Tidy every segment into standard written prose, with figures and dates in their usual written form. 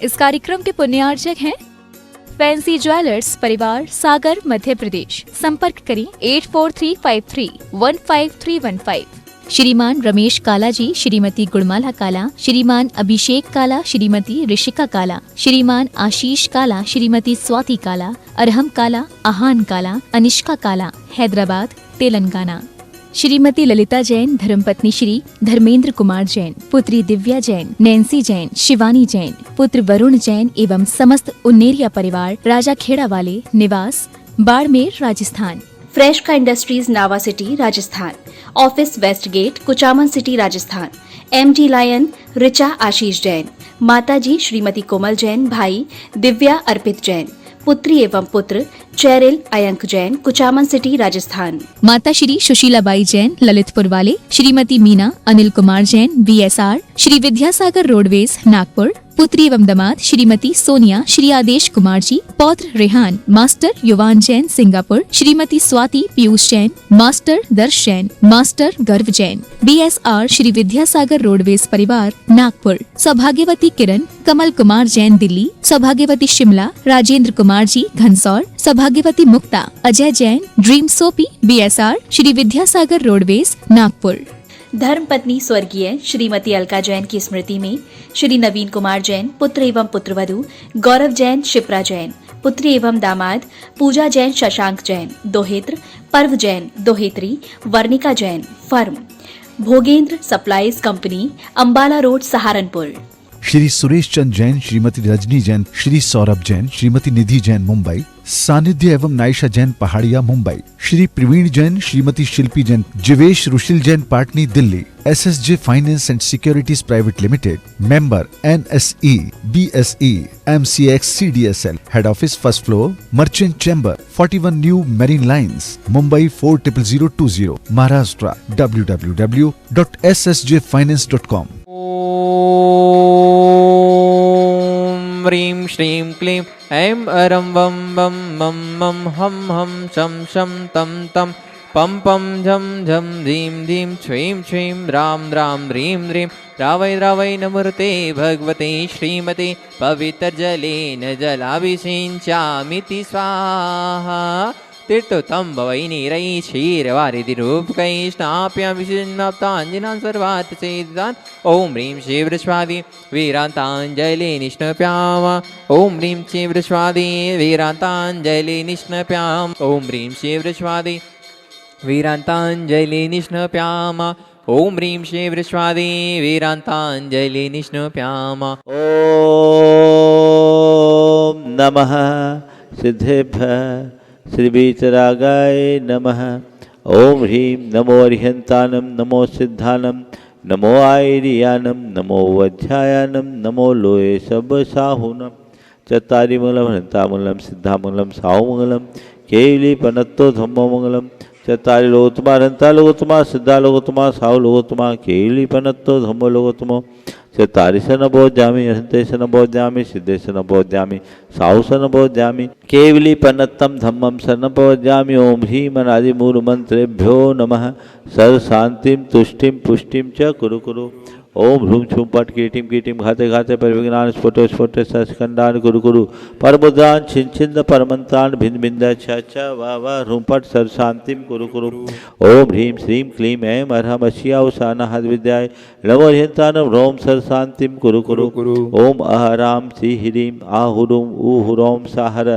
इस कार्यक्रम के पुण्यार्चक हैं फैंसी ज्वेलर्स परिवार, सागर, मध्य प्रदेश। संपर्क करें 8435315315। श्रीमान रमेश काला जी, श्रीमती गुणमाला काला, श्रीमान अभिषेक काला, श्रीमती ऋषिका काला, श्रीमान आशीष काला, श्रीमती स्वाति काला, अरहम काला, आहान काला, अनिष्का काला, हैदराबाद, तेलंगाना। श्रीमती ललिता जैन, धर्मपत्नी श्री धर्मेंद्र कुमार जैन, पुत्री दिव्या जैन, नैन्सी जैन, शिवानी जैन, पुत्र वरुण जैन एवं समस्त उन्नेरिया परिवार, राजा खेड़ा वाले, निवास बाड़मेर, राजस्थान। फ्रेश का industries, Nawa city, Rajasthan. Office west gate, Kuchaman city, Rajasthan. MD Lion, Richa Ashish Jain. माताजी श्रीमती कोमल जैन, भाई दिव्या अर्पित जैन, पुत्री एवं पुत्र चैरिल अयंक जैन, कुचामन सिटी, राजस्थान। माता श्री सुशीलाबाई जैन, ललितपुर वाले, श्रीमती मीना अनिल कुमार जैन, VSR, श्री विद्यासागर रोडवेज, नागपुर। पुत्री एवं दामाद श्रीमती सोनिया, श्री आदेश कुमार जी, पौत्र रेहान, मास्टर युवान जैन, सिंगापुर। श्रीमती स्वाति पीयूष जैन, मास्टर दर्श जैन, मास्टर गर्व जैन, BSR, श्री विद्यासागर रोडवेज परिवार, नागपुर। सौभाग्यवती किरण कमल कुमार जैन, दिल्ली। सौभाग्यवती शिमला राजेंद्र कुमार जी, घनसौर। सौभाग्यवती Mukta Ajay Jain, dream soapy, BSR, Shri Vidyasagar roadways, Nagpur. धर्मपत्नी स्वर्गीय श्रीमती अलका जैन की स्मृति में श्री नवीन कुमार जैन, पुत्र एवं पुत्रवधू गौरव जैन, शिप्रा जैन, पुत्री एवं दामाद पूजा जैन, शशांक जैन, दोहित्र पर्व जैन, दोहित्री Varnika Jain, firm Bhogendra supplies company, Ambala road, Saharanpur. Shri Suresh Chand Jain, Shrimati Rajni Jain, Shri Saurabh Jain, Shrimati Nidhi Jain, Mumbai. Sanidhya एवं Naisha Jain, Pahadia, Mumbai. Shri Praveen Jain, Shrimati Shilpi Jain, Jivesh Rushil Jain, Patni, Delhi. SSJ finance and securities private limited, member NSE, BSE, MCX, CDSL, head office first floor, merchant chamber, 41 new marine lines, Mumbai 400020, Maharashtra. www.ssjfinance.com। ह्रीं श्रीं क्लीं ऐं अरं वं वं मं मं हं हं शं शं तं तं पं पं झं झं धीं धीं छ्वीं छ्वीं रां रां ह्रीं ह्रीं रावै रावै नमोऽर्ते भगवते श्रीमते पवित्रजलेन जलाभिषिञ्चामिति स्वाहा। तीर्थोत्तम भवै नीरै क्षीरवारिधिरूपकै स्नाप्याभिषिन्नाप्ताञ्जनान् सर्वात् सेदितान्। ॐ ह्रीं शिवृष्वादि वीरान्ताञ्जलि निष्णप्याम। ॐ ह्रीं शिवृष्वादि वीरान्ताञ्जलि निष्णप्याम। ॐ ह्रीं शिवृष्वादि वीरान्ताञ्जलि निष्णप्याम। ॐ ह्रीं शिवृष्वादि वीरान्ताञ्जलि निष्णप्याम। ॐ नमः सिद्धेभ्यः श्री वीतरागाय नमः। ओम ह्रीं नमो अरिहंतानम, नमो सिद्धानम, नमो आयरियानम, नमो वज्रायानम, नमो लोये सब साहुनम। चत्तारि मंगलम हंतामंगलम, सिद्धामंगलम, साहुमंगलम, केवली पनत्तो धम्ममंगलम। चत्तारि लोकोत्तमा हंता लोकोत्तमा, सिद्धा लोकोत्तमा, साहु लोकोत्तमा, केवली पनत्तो धम्मो लोकोत्तमो। चत्तारि सन बोध्यामि, हंते सन बोध्यामि, सिद्धे सन बोध्यामि, साहु सन बोध्यामि, केवली पन्नत्तम धम्मम सन बोध्यामि। ओम ह्रीं अनादि मूल मंत्रेभ्यो नमः। सर्व शांतिम तुष्टिम पुष्टिम च कुरु कुरु। ओम ह्रूम छूम पट कीटिम कीटिम घाते घाते परिविघ्नान् स्फुटो स्फुटे सस्कंदान् कुरु कुरु। परमुद्रान् छिंछिंद परमंतान् भिन्न भिन्न छ वा वा ह्रूम पट सर्व शांतिम कुरु कुरु। ओम ह्रीं श्रीं क्लीं ऐं अरहम अशिया उषाना हद विद्याय नमो ह्यंतानं ह्रोम सर्व शांतिम कुरु कुरु। ओम अहराम श्री ह्रीं आहुरुम उहुरोम साहर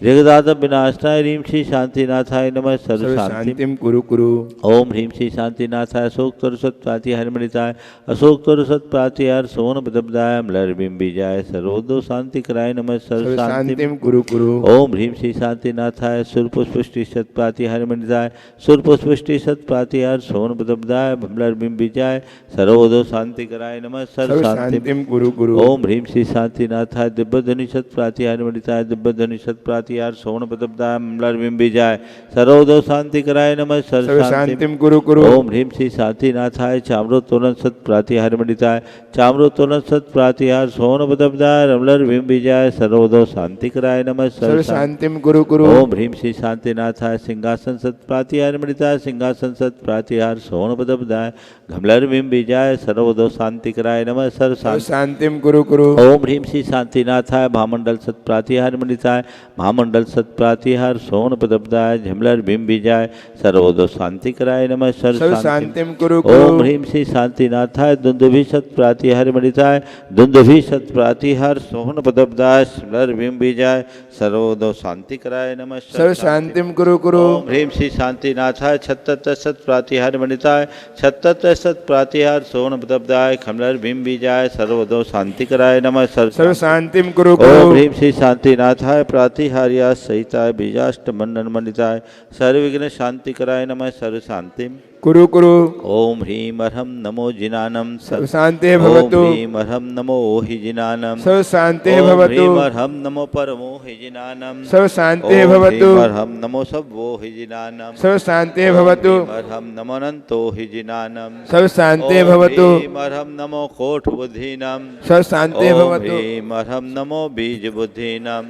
जगदादम विनाशनाय ह्रीं श्री शांतिनाथाय नमः सर्व शांतिम कुरु कुरु। ओम ह्रीं श्री शांतिनाथाय अशोक तरसत प्राति हरिमणिताय अशोक तरसत प्रातिहार सोन बदबदाय मलर बिंबिजाय सर्वोदो शांति कराय नमः सर्व शांतिम कुरु कुरु। ओम ह्रीं श्री शांतिनाथाय सुरपुष्पुष्टि सत प्राति हरिमणिताय सुरपुष्पुष्टि सत प्रातिहार सोन बदबदाय मलर बिंबिजाय सर्वोदो शांति कराय नमः सर्व शांतिम कुरु कुरु। ओम ह्रीं श्री शांतिनाथाय दिव्य ध्वनि सत प्राति हरिमणिताय दिव्य ध्वनि सत प्राति यार सोन बदबदाय मलर बिंबिजाय सर्वोदो शांति कराय नमः सर्व शांतिम कुरु कुरु। ओम ह्रीं श्री शांतिनाथाय चाम्रोत्तोलन सत प्राति हरिमणिताय चाम्रोत्तोलन सत प्रातिहार सोन बदबदाय मलर बिंबिजाय सर्वोदो शांति कराय नमः सर्व शांतिम कुरु कुरु। ओम ह्रीं श्री शांतिनाथाय सिंहासन सत प्राति हरिमणिताय सिंहासन सत प्रातिहार सोन बदबदाय घमलर्बिंबीजाय सर्वदोष शांतिकराय नमः सर्व शांति शांतिम कुरु कुरु। ओम ह्रीं श्री शांतिनाथाय महामंडल सत्प्रातिहार मणिताय महामंडल सत्प्रातिहार सोन प्रदब्दाय झमलर बिंबीजाय सर्वदोष शांतिकराय नमः सर्व शांतिम कुरु कुरु। ओम ह्रीं श्री शांतिनाथाय दुंदुभि सत्प्रातिहार मणिताय दुंदुभि सत्प्रातिहार सोहन प्रदब्दाय झमलर बिंबीजाय सर्वदोष शांतिकराय नमः सर्व शांतिम कुरु कुरु। ओम ह्रीं श्री शांतिनाथाय छत्तर सत्प्रातिहार मणिताय छत्तर सत्प्रातिहार सोहन प्रदब्दाय खमलर बिंबीजाय सर्वदोष शांतिकराय नमः सर्व शांतिम कुरु ओम कुरु। ह्रीं श्री शांतिनाथाय प्रातिहार्या सहिताय बीजाष्ट मंडन मंडिताय सर्वविघ्न शांतिकराय नमः सर्व शांतिम कुरु कुरु। ओम ह्रीं अर्हं नमो जिनानं सर्व शांति ओम भवतु। ह्रीं अर्हं नमो ओहि जिनानं सर्व शांति ओम भवतु। ह्रीं अर्हं नमो परमो हि जिनानं सर्व शांति ओम भवतु। ह्रीं अर्हं नमो सब्बो हि जिनानं सर्व शांति भवतु। ओम ह्रीं अर्हं नमो अनन्तो हि जिनानं सर्व शांति ओम भवतु। ह्रीं अर्हं नमो कोट बुद्धिनं सर्व शांति ओम भवतु। ह्रीं अर्हं नमो बीज बुद्धिनं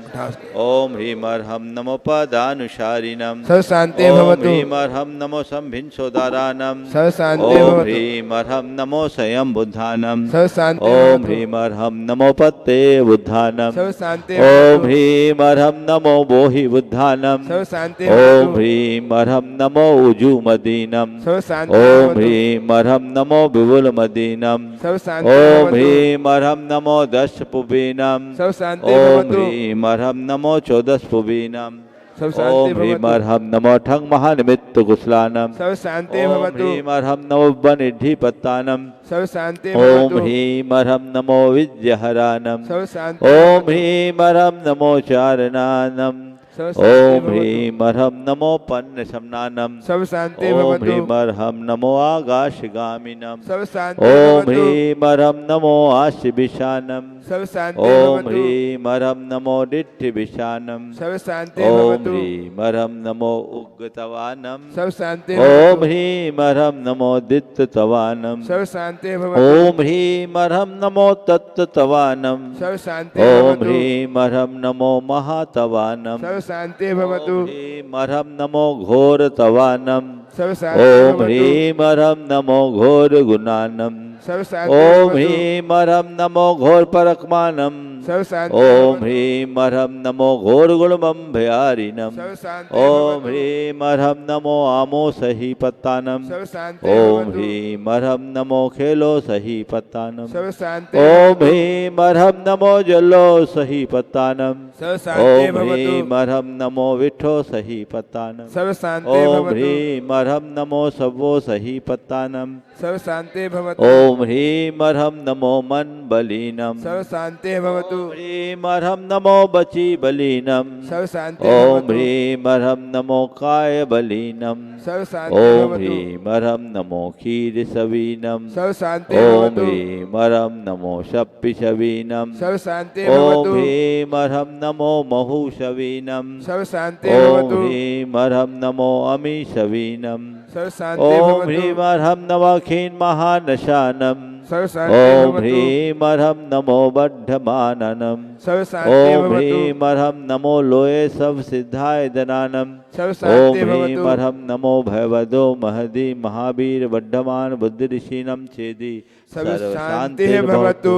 ओम ह्रीं अर्हं नमो पदानुसारिणं सर्व शांति ओम भवतु। ह्रीं अर्हं नमो संभिन्सोदारानं सर्व शांति ओम भवतु। ह्रीं अर्हं नमो स्वयं बुद्धानं सर्व शांति ओम भवतु। ह्रीं अर्हं नमो पत्ते बुद्धानं सर्व शांति ओम भवतु। ह्रीं अर्हं नमो बोहि बुद्धानं सर्व शांति ओम भवतु। ह्रीं अर्हं नमो उजुमदीनं सर्व शांति ओम भवतु। ह्रीं अर्हं नमो विपुलमदीनं सर्व शांति ओम भवतु। ह्रीं अर्हं नमो दशपुबीनं सर्व शांति ओम भवतु। ह्रीं अर्हं नमो चौदशपुबीनं सर्व शांति ओम ह्रीं भवतु। अर्हं नमो ठंग महानिमित्त कुशलानं सर्व शांति ओम भवतु। ह्रीं अर्हं नमो वनिधिपत्तानं सर्व शांति ओम भवतु। ह्रीं अर्हं नमो विद्यहरानं सर्व शांति ओम भवतु। ह्रीं अर्हं नमो चारणानं सर्व शांति ओम भवतु। ह्रीं अर्हं नमो पन्नशमनानं सर्व शांति ओम भवतु। ह्रीं अर्हं नमो आकाशगामिनं सर्व शांति ओम भवतु। ह्रीं अर्हं नमो आशिविशानं सर्व शांति ओम भवतु। ह्रीं अर्हं नमो दिट्ठिविशानं सर्व शांति ओम भवतु। ह्रीं अर्हं नमो उग्गतवानं सर्व शांति ओम भवतु। ह्रीं अर्हं नमो दित्तवानं सर्व शांति भवतु। ओम ह्रीं अर्हं नमो तत्तवानं सर्व शांति ओम भवतु। ह्रीं अर्हं नमो महातवानं सर्व शांति भवतु। ओम ह्रीं अर्हं नमो घोरतवानं सर्व शांति ओम भवतु। ह्रीं अर्हं नमो घोरगुणानं सर्व शांति ओम भवतु। ह्रीं अर्हं नमो घोरपरक्मानं सर्व शांति ओम भवतु। ह्रीं अर्हं नमो घोरगुणमम्भयारिणं सर्व शांति ओम भवतु। ह्रीं अर्हं नमो आमोसहीपत्तानं सर्व शांति ओम भवतु। ह्रीं अर्हं नमो खेलोसहीपत्तानं सर्व शांति ओम भवतु। ह्रीं अर्हं नमो जलोसहीपत्तानं सर्व शांति ओम भवतु। ह्रीं अर्हं नमो विठोसहीपत्तानं सर्व शांति ओम भवतु। ह्रीं अर्हं नमो सवोसहीपत्तानं सर्व शांति भवतु। ओम ह्रीं अर्हं नमो मनबलीनं सर्व शांति भवतु। ओम ह्रीं अर्हं नमो बचीबलीनं सर्व शांति ओम भवतु। ह्रीं अर्हं नमो कायबलीनं सर्व शांति ओम भवतु। ह्रीं अर्हं नमो क्षीरसवीनं सर्व शांति ओम भवतु। ह्रीं अर्हं नमो शप्पिशवीनं सर्व शांति ओम भवतु। ह्रीं अर्हं नमो महूशवीनं सर्व शांति ओम भवतु। ह्रीं अर्हं नमो अमीशवीनं सर्व शांति ओम ह्रीं भवतु। अर्हं नमो खीन्महानशानं सर्व शांति ओम भवतु। ह्रीं अर्हं नमो बद्धमाननं सर्व शांति ओम भवतु। ह्रीं अर्हं नमो लोये सब सिद्धाय दनानं सर्व ओम शांति ह्रीं भवतु। अर्हं नमो भयवदो महदी महावीर बद्धमान बुद्धिऋषीणं छेदी सर्व शांति सर्वशान्तिर्भवतु भवतु।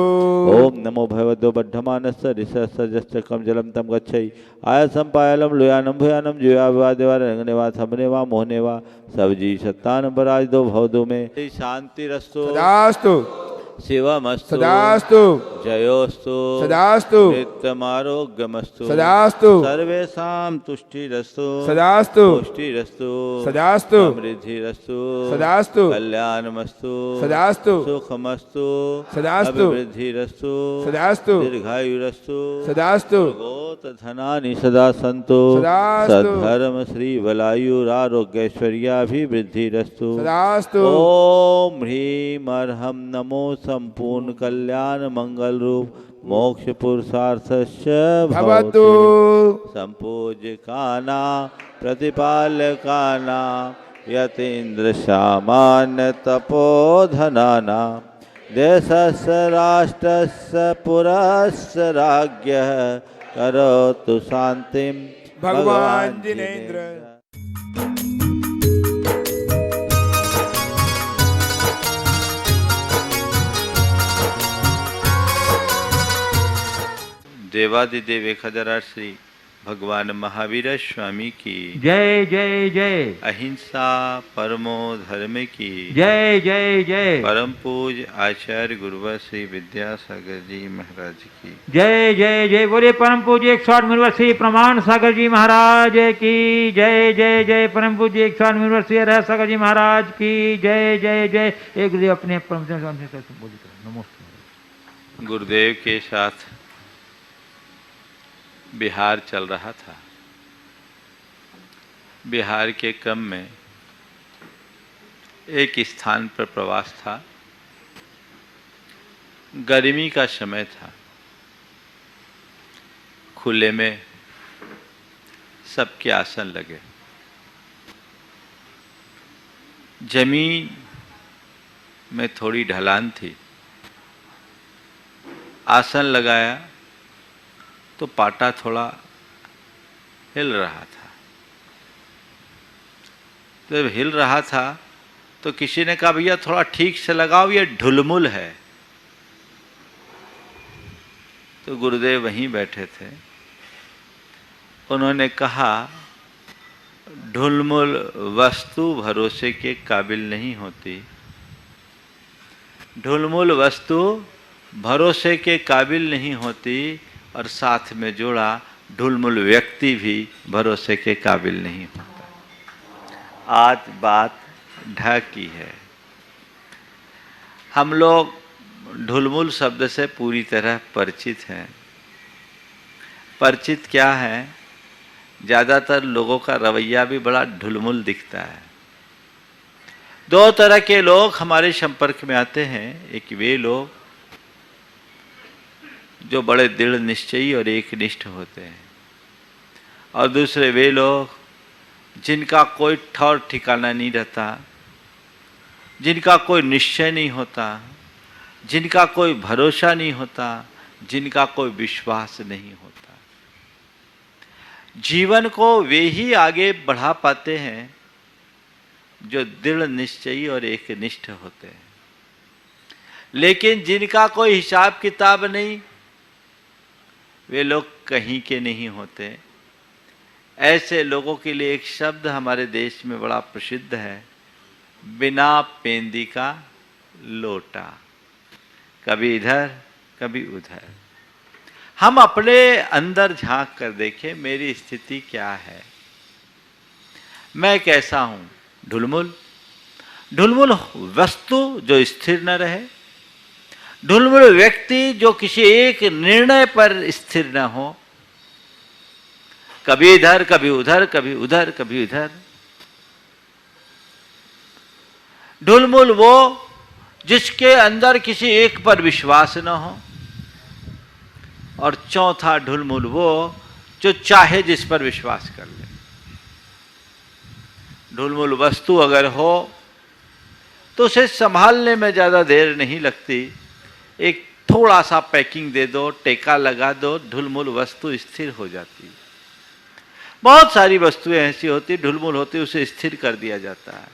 ओम नमो भगवतो बद्धमानस्य ऋषसजश्चक्रं जलं तं गच्छै आयसं पायलं लुयानं भूयानं जुया विवादेवा रंगने वा थमने वा मोहने वा सबजी सत्तान पराजितो भवतु मे शांतिरस्तु सदास्तु शिवमस्तु सदास्तु जयोस्तु सदास्तु नित्यमारोग्यमस्तु सदास्तु सर्वेषां तुष्टिरस्तु सदास्तु पुष्टिरस्तु सदास्तु समृद्धिरस्तु सदास्तु कल्याणमस्तु सदास्तु सुखमस्तु सदास्तु अभिवृद्धिरस्तु सदास्तु दीर्घायुरस्तु सदास्तु गोत धनानि सदा सन्तु सदास्तु सद्धर्म श्री बलायुरारोग्यैश्वर्याभिवृद्धिरस्तु सदास्तु ओम ह्रीं अर्हं नमो संपूर्ण कल्याण मंगल रूप मोक्ष पुरुषार्थस्य भवतु। संपूज्यकाना प्रतिपालकाना यतीन्द्र सामान्य तपोधनाना देशस्य राष्ट्रस्य पुरस्य राज्ञः करोतु शांतिं भगवान भगवान् जिनेन्द्र। देवादिदेव एकहजार श्री भगवान महावीर स्वामी की जय जय जय। अहिंसा परमो धर्म की जय जय जय। परम पूज आचार्य गुरुवर श्री विद्यासागर जी महाराज की जय जय जय। बोले परम पूज्य 108 मुनिवर श्री प्रमाण सागर जी महाराज की जय जय जय। परम पूज्य 108 मुनिवर श्री रह सागर जी महाराज की जय जय जय। एक गुरुदेव अपने परम नमस्ते। गुरुदेव के साथ बिहार चल रहा था। बिहार के क्रम में एक स्थान पर प्रवास था। गर्मी का समय था। खुले में सबके आसन लगे। जमीन में थोड़ी ढलान थी। आसन लगाया तो पाटा थोड़ा हिल रहा था। जब हिल रहा था तो किसी ने कहा भैया थोड़ा ठीक से लगाओ, ये ढुलमुल है। तो गुरुदेव वहीं बैठे थे। उन्होंने कहा ढुलमुल वस्तु भरोसे के काबिल नहीं होती। ढुलमुल वस्तु भरोसे के काबिल नहीं होती। और साथ में जोड़ा ढुलमुल व्यक्ति भी भरोसे के काबिल नहीं होता। आज बात ढ की है। हम लोग ढुलमुल शब्द से पूरी तरह परिचित हैं। परिचित क्या है? ज़्यादातर लोगों का रवैया भी बड़ा ढुलमुल दिखता है। दो तरह के लोग हमारे संपर्क में आते हैं। एक वे लोग जो बड़े दृढ़ निश्चयी और एकनिष्ठ होते हैं, और दूसरे वे लोग जिनका कोई ठौर ठिकाना नहीं रहता, जिनका कोई निश्चय नहीं होता, जिनका कोई भरोसा नहीं होता, जिनका कोई विश्वास नहीं होता। जीवन को वे ही आगे बढ़ा पाते हैं जो दृढ़ निश्चयी और एकनिष्ठ होते हैं। लेकिन जिनका कोई हिसाब किताब नहीं, वे लोग कहीं के नहीं होते। ऐसे लोगों के लिए एक शब्द हमारे देश में बड़ा प्रसिद्ध है, बिना पेंदी का लोटा। कभी इधर कभी उधर। हम अपने अंदर झांक कर देखें, मेरी स्थिति क्या है, मैं कैसा हूं। ढुलमुल ढुलमुल वस्तु जो स्थिर न रहे, ढुलमुल व्यक्ति जो किसी एक निर्णय पर स्थिर न हो, कभी इधर कभी उधर, कभी उधर कभी इधर। ढुलमुल वो जिसके अंदर किसी एक पर विश्वास न हो, और चौथा ढुलमुल वो जो चाहे जिस पर विश्वास कर ले। ढुलमुल वस्तु अगर हो तो उसे संभालने में ज़्यादा देर नहीं लगती। एक थोड़ा सा पैकिंग दे दो, टेका लगा दो, ढुलमुल वस्तु स्थिर हो जाती है। बहुत सारी वस्तुएं ऐसी होती ढुलमुल होती, उसे स्थिर कर दिया जाता है।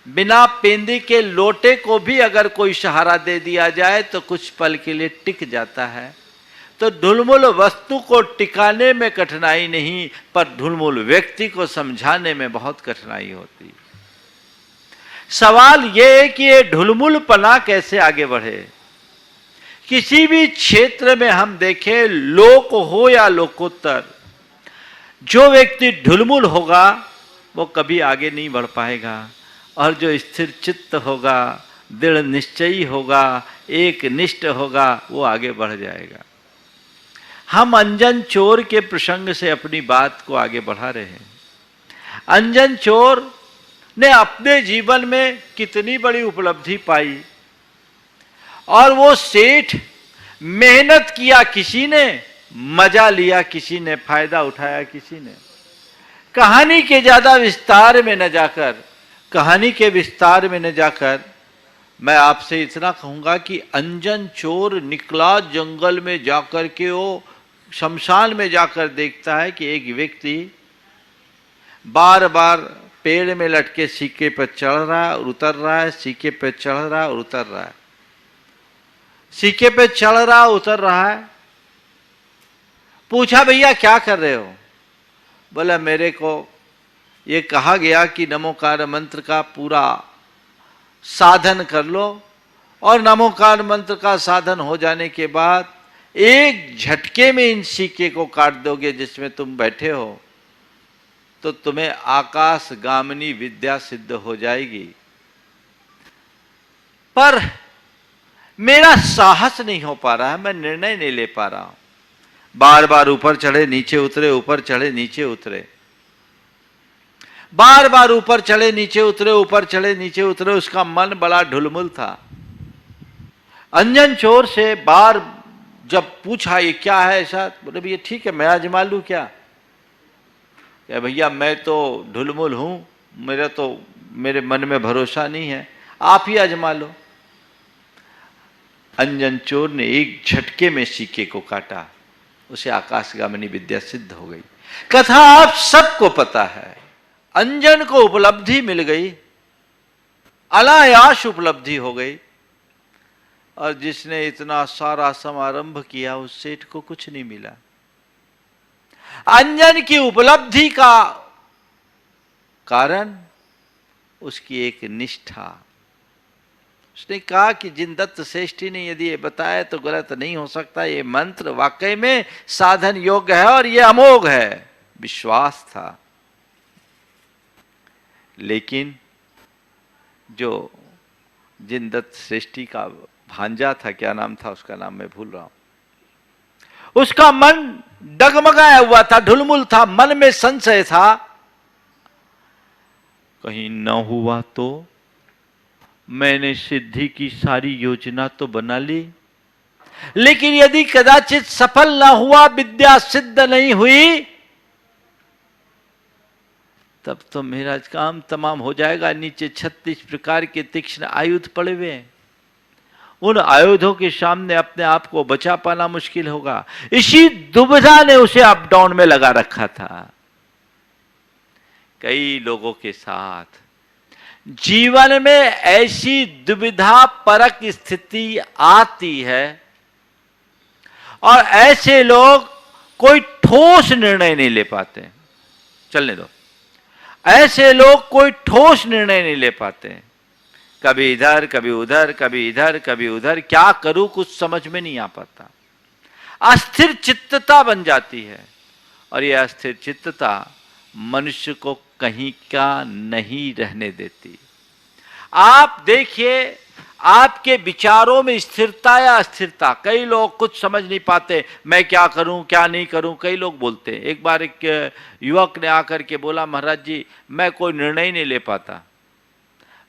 बिना पेंदी के लोटे को भी अगर कोई सहारा दे दिया जाए तो कुछ पल के लिए टिक जाता है। तो ढुलमुल वस्तु को टिकाने में कठिनाई नहीं, पर ढुलमुल व्यक्ति को समझाने में बहुत कठिनाई होती। सवाल यह है कि ये ढुलमुलपना कैसे आगे बढ़े। किसी भी क्षेत्र में हम देखें, लोक हो या लोकोत्तर, जो व्यक्ति ढुलमुल होगा वो कभी आगे नहीं बढ़ पाएगा। और जो स्थिर चित्त होगा, दृढ़ निश्चयी होगा, एक निष्ठ होगा, वो आगे बढ़ जाएगा। हम अंजन चोर के प्रसंग से अपनी बात को आगे बढ़ा रहे हैं। अंजन चोर ने अपने जीवन में कितनी बड़ी उपलब्धि पाई, और वो सेठ मेहनत किया किसी ने, मजा लिया किसी ने, फायदा उठाया किसी ने। कहानी के ज्यादा विस्तार में न जाकर, कहानी के विस्तार में न जाकर मैं आपसे इतना कहूंगा कि अंजन चोर निकला जंगल में जाकर के, वो शमशान में जाकर देखता है कि एक व्यक्ति बार बार पेड़ में लटके सिक्के पर चढ़ रहा है और उतर रहा है, सिक्के पर चढ़ रहा है और उतर रहा है, सिक्के पे चढ़ रहा उतर रहा है। पूछा भैया क्या कर रहे हो? बोला मेरे को ये कहा गया कि नमोकार मंत्र का पूरा साधन कर लो, और नमोकार मंत्र का साधन हो जाने के बाद एक झटके में इन सिक्के को काट दोगे जिसमें तुम बैठे हो, तो तुम्हें आकाश गामिनी विद्या सिद्ध हो जाएगी। पर मेरा साहस नहीं हो पा रहा है, मैं निर्णय नहीं ले पा रहा हूं। बार बार ऊपर चढ़े नीचे उतरे, ऊपर चढ़े नीचे उतरे, बार बार ऊपर चढ़े नीचे उतरे, ऊपर चढ़े नीचे उतरे। उसका मन बड़ा ढुलमुल था। अंजन चोर से बार जब पूछा ये क्या है ऐसा, बोले भैया ठीक है मैं आजमा लूं क्या? भैया मैं तो ढुलमुल हूं, मेरे मन में भरोसा नहीं है, आप ही आजमा लो। अंजन चोर ने एक झटके में सिक्के को काटा, उसे आकाशगामिनी विद्या सिद्ध हो गई। कथा आप सबको पता है, अंजन को उपलब्धि मिल गई, अनायास उपलब्धि हो गई, और जिसने इतना सारा समारंभ किया उस सेठ को कुछ नहीं मिला। अंजन की उपलब्धि का कारण उसकी एक निष्ठा। उसने कहा कि जिनदत्त श्रेष्ठी ने यदि ये बताया तो गलत नहीं हो सकता, ये मंत्र वाकई में साधन योग्य है और ये अमोघ है। विश्वास था। लेकिन जो जिनदत्त श्रेष्ठी का भांजा था, क्या नाम था उसका, नाम मैं भूल रहा हूं, उसका मन डगमगाया हुआ था, ढुलमुल था, मन में संशय था, कहीं न हुआ तो। मैंने सिद्धि की सारी योजना तो बना ली, लेकिन यदि कदाचित सफल ना हुआ, विद्या सिद्ध नहीं हुई, तब तो मेरा काम तमाम हो जाएगा। नीचे 36 प्रकार के तीक्ष्ण आयुध पड़े हुए हैं, उन आयुधों के सामने अपने आप को बचा पाना मुश्किल होगा। इसी दुविधा ने उसे अप डाउन में लगा रखा था। कई लोगों के साथ जीवन में ऐसी दुविधा परक स्थिति आती है, और ऐसे लोग कोई ठोस निर्णय नहीं ले पाते। चलने दो, ऐसे लोग कोई ठोस निर्णय नहीं ले पाते। कभी इधर कभी उधर, कभी इधर कभी उधर, क्या करूं कुछ समझ में नहीं आ पाता। अस्थिर चित्तता बन जाती है, और यह अस्थिर चित्तता मनुष्य को कहीं का नहीं रहने देती। आप देखिए, आपके विचारों में स्थिरता या अस्थिरता, कई लोग कुछ समझ नहीं पाते, मैं क्या करूं क्या नहीं करूं, कई लोग बोलते हैं। एक बार एक युवक ने आकर के बोला, महाराज जी मैं कोई निर्णय नहीं ले पाता,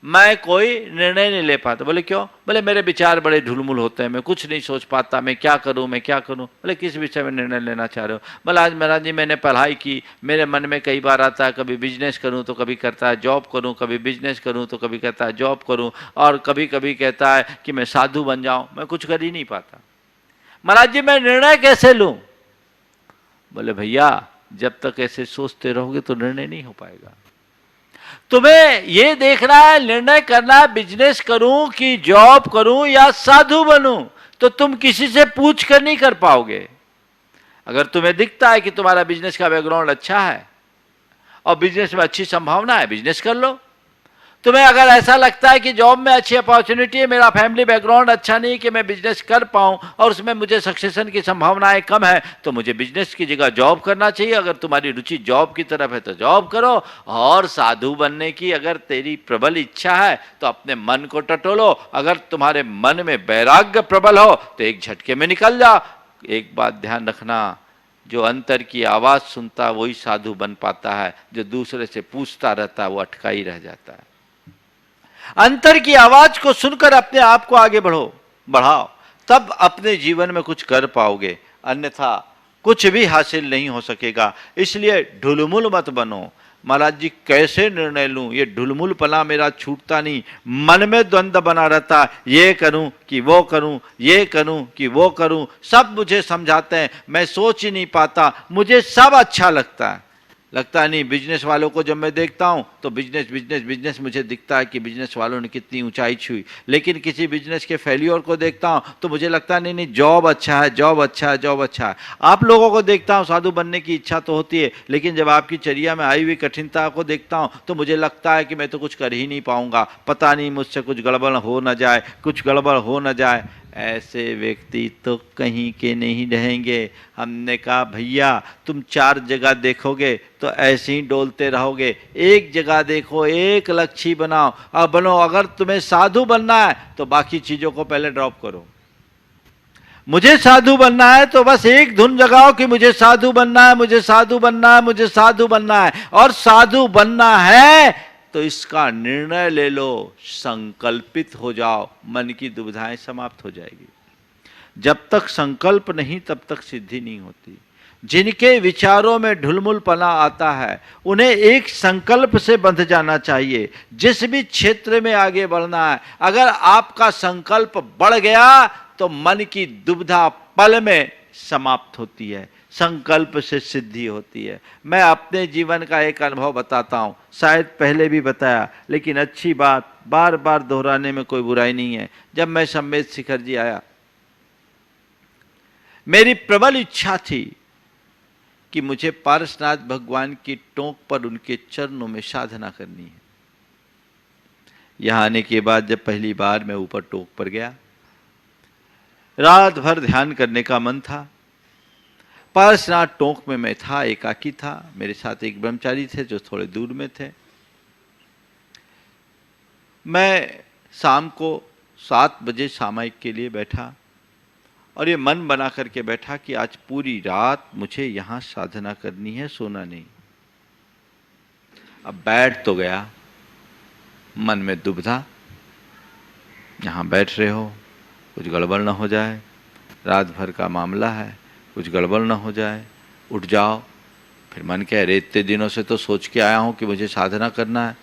मैं कोई निर्णय नहीं ले पाता। बोले क्यों? बोले मेरे विचार बड़े ढुलमुल होते हैं, मैं कुछ नहीं सोच पाता, मैं क्या करूं मैं क्या करूं। बोले किस विषय में निर्णय लेना चाह रहे हो? बोला आज महाराज जी मैंने पढ़ाई की, मेरे मन में कई बार आता है कभी बिजनेस करूं तो कभी करता है जॉब करूं, कभी बिजनेस करूं तो कभी कहता है जॉब करूं, और कभी कभी कहता है कि मैं साधु बन जाऊं, मैं कुछ कर ही नहीं पाता। महाराज जी मैं निर्णय कैसे लूं? बोले भैया जब तक ऐसे सोचते रहोगे तो निर्णय नहीं हो पाएगा। तुम्हें यह देखना है, निर्णय करना है, बिजनेस करूं कि जॉब करूं या साधु बनूं, तो तुम किसी से पूछ कर नहीं कर पाओगे। अगर तुम्हें दिखता है कि तुम्हारा बिजनेस का बैकग्राउंड अच्छा है और बिजनेस में अच्छी संभावना है, बिजनेस कर लो। तुम्हें अगर ऐसा लगता है कि जॉब में अच्छी अपॉर्चुनिटी है, मेरा फैमिली बैकग्राउंड अच्छा नहीं कि मैं बिजनेस कर पाऊं और उसमें मुझे सक्सेशन की संभावनाएं कम है, तो मुझे बिजनेस की जगह जॉब करना चाहिए। अगर तुम्हारी रुचि जॉब की तरफ है तो जॉब करो, और साधु बनने की अगर तेरी प्रबल इच्छा है तो अपने मन को टटोलो। अगर तुम्हारे मन में वैराग्य प्रबल हो तो एक झटके में निकल जाओ। एक बात ध्यान रखना, जो अंतर की आवाज सुनता वही साधु बन पाता है, जो दूसरे से पूछता रहता है वो अटका ही रह जाता है। अंतर की आवाज को सुनकर अपने आप को आगे बढ़ाओ, तब अपने जीवन में कुछ कर पाओगे, अन्यथा कुछ भी हासिल नहीं हो सकेगा। इसलिए ढुलमुल मत बनो। महाराज जी कैसे निर्णय लूं, ये ढुलमुलपना मेरा छूटता नहीं, मन में द्वंद्व बना रहता, ये करूं कि वो करूं, ये करूं कि वो करूं, सब मुझे समझाते हैं, मैं सोच ही नहीं पाता, मुझे सब अच्छा लगता है। लगता नहीं। बिजनेस वालों को जब मैं देखता हूं तो बिजनेस बिजनेस बिजनेस मुझे दिखता है कि बिजनेस वालों ने कितनी ऊंचाई छुई, लेकिन किसी बिजनेस के फेल्योर को देखता हूं तो मुझे लगता है नहीं नहीं, जॉब अच्छा है, जॉब अच्छा है, जॉब अच्छा है। आप लोगों को देखता हूं, साधु बनने की इच्छा तो होती है, लेकिन जब आपकी चर्या में आई हुई कठिनता को देखता हूं तो मुझे लगता है कि मैं तो कुछ कर ही नहीं पाऊंगा, पता नहीं मुझसे कुछ गड़बड़ हो न जाए, कुछ गड़बड़ हो न जाए। ऐसे व्यक्ति तो कहीं के नहीं रहेंगे। हमने कहा भैया तुम 4 जगह देखोगे तो ऐसे ही डोलते रहोगे, एक जगह देखो, एक लक्ष्य बनाओ और बनो। अगर तुम्हें साधु बनना है तो बाकी चीजों को पहले ड्रॉप करो। मुझे साधु बनना है तो बस एक धुन जगाओ कि मुझे साधु बनना है, मुझे साधु बनना है, मुझे साधु बनना है। और साधु बनना है तो इसका निर्णय ले लो, संकल्पित हो जाओ, मन की दुविधाएं समाप्त हो जाएगी। जब तक संकल्प नहीं तब तक सिद्धि नहीं होती। जिनके विचारों में ढुलमुलपना आता है उन्हें एक संकल्प से बंध जाना चाहिए। जिस भी क्षेत्र में आगे बढ़ना है, अगर आपका संकल्प बढ़ गया तो मन की दुविधा पल में समाप्त होती है, संकल्प से सिद्धि होती है। मैं अपने जीवन का एक अनुभव बताता हूं, शायद पहले भी बताया, लेकिन अच्छी बात बार बार दोहराने में कोई बुराई नहीं है। जब मैं सम्मेद शिखर जी आया, मेरी प्रबल इच्छा थी कि मुझे पारसनाथ भगवान की टोंक पर उनके चरणों में साधना करनी है। यहां आने के बाद जब पहली बार मैं ऊपर टोंक पर गया, रात भर ध्यान करने का मन था। पारसनाथ टोंक में मैं था, एकाकी था, मेरे साथ एक ब्रह्मचारी थे जो थोड़े दूर में थे। मैं शाम को 7 बजे सामायिक के लिए बैठा और ये मन बना करके बैठा कि आज पूरी रात मुझे यहां साधना करनी है, सोना नहीं। अब बैठ तो गया, मन में दुविधा, यहां बैठ रहे हो, कुछ गड़बड़ ना हो जाए, रात भर का मामला है, कुछ गड़बड़ ना हो जाए, उठ जाओ। फिर मन कह रहे इतने दिनों से तो सोच के आया हूं कि मुझे साधना करना है,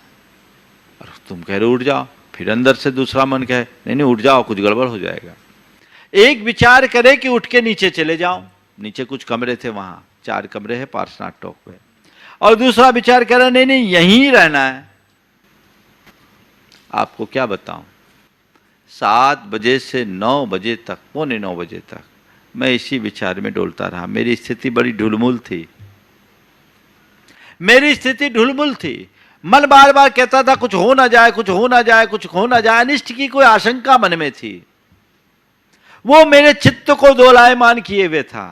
और तुम कह रहे उठ जाओ। फिर अंदर से दूसरा मन कहे नहीं नहीं उठ जाओ, कुछ गड़बड़ हो जाएगा। एक विचार करे कि उठ के नीचे चले जाओ, नीचे कुछ कमरे थे, वहां 4 कमरे हैं पारसनाथ टोंक पे, और दूसरा विचार करे नहीं नहीं यहीं रहना है। आपको क्या बताऊं, 7 बजे से 9 बजे तक, पौने 9 बजे तक मैं इसी विचार में डोलता रहा। मेरी स्थिति बड़ी ढुलमुल थी, मेरी स्थिति ढुलमुल थी। मन बार बार कहता था कुछ हो ना जाए, कुछ हो ना जाए, कुछ हो ना जाए। अनिष्ट की कोई आशंका मन में थी, वो मेरे चित्त को दोलायमान किए हुए था।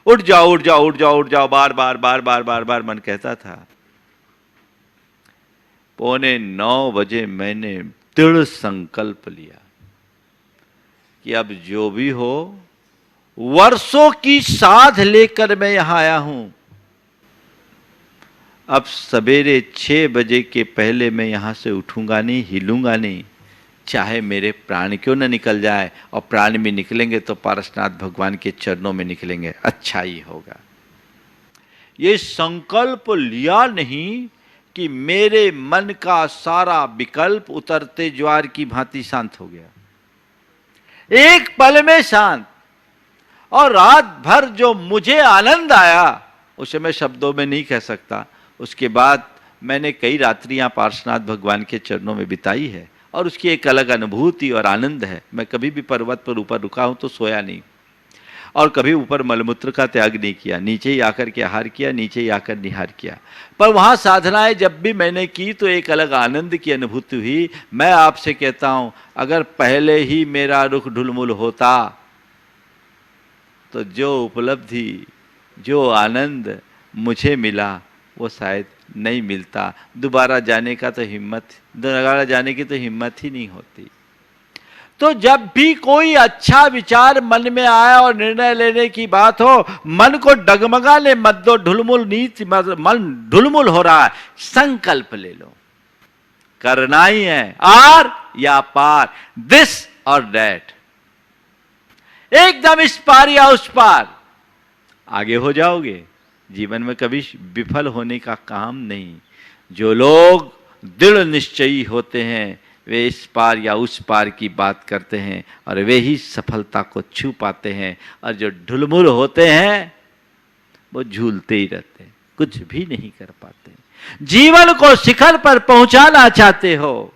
उठ जाओ उठ जाओ उठ जाओ उठ जाओ, बार बार बार बार बार बार मन कहता था। पौने 9 बजे मैंने दृढ़ संकल्प लिया कि अब जो भी हो, वर्षों की साध लेकर मैं यहां आया हूं, अब सवेरे 6 बजे के पहले मैं यहां से उठूंगा नहीं, हिलूंगा नहीं, चाहे मेरे प्राण क्यों न निकल जाए। और प्राण भी निकलेंगे तो पारसनाथ भगवान के चरणों में निकलेंगे, अच्छा ही होगा। ये संकल्प लिया नहीं कि मेरे मन का सारा विकल्प उतरते ज्वार की भांति शांत हो गया, एक पल में शांत। और रात भर जो मुझे आनंद आया उसे मैं शब्दों में नहीं कह सकता। उसके बाद मैंने कई रात्रियां पार्श्वनाथ भगवान के चरणों में बिताई है और उसकी एक अलग अनुभूति और आनंद है। मैं कभी भी पर्वत पर ऊपर रुका हूं तो सोया नहीं, और कभी ऊपर मलमूत्र का त्याग नहीं किया, नीचे ही आकर के आहार किया, नीचे ही आकर निहार किया। पर वहां साधनाएं जब भी मैंने की तो एक अलग आनंद की अनुभूति हुई। मैं आपसे कहता हूं, अगर पहले ही मेरा रुख ढुलमुल होता तो जो उपलब्धि, जो आनंद मुझे मिला वो शायद नहीं मिलता। दोबारा जाने की तो हिम्मत ही नहीं होती। तो जब भी कोई अच्छा विचार मन में आए और निर्णय लेने की बात हो, मन को डगमगाने मत दो। ढुलमुल नीति, मन ढुलमुल हो रहा है, संकल्प ले लो, करना ही है, आर या पार, दिस और दैट, एकदम इस पार या उस पार आगे हो जाओगे। जीवन में कभी विफल होने का काम नहीं। जो लोग दृढ़ निश्चयी होते हैं वे इस पार या उस पार की बात करते हैं और वे ही सफलता को छू पाते हैं, और जो ढुलमुल होते हैं वो झूलते ही रहते हैं। कुछ भी नहीं कर पाते। जीवन को शिखर पर पहुंचाना चाहते हो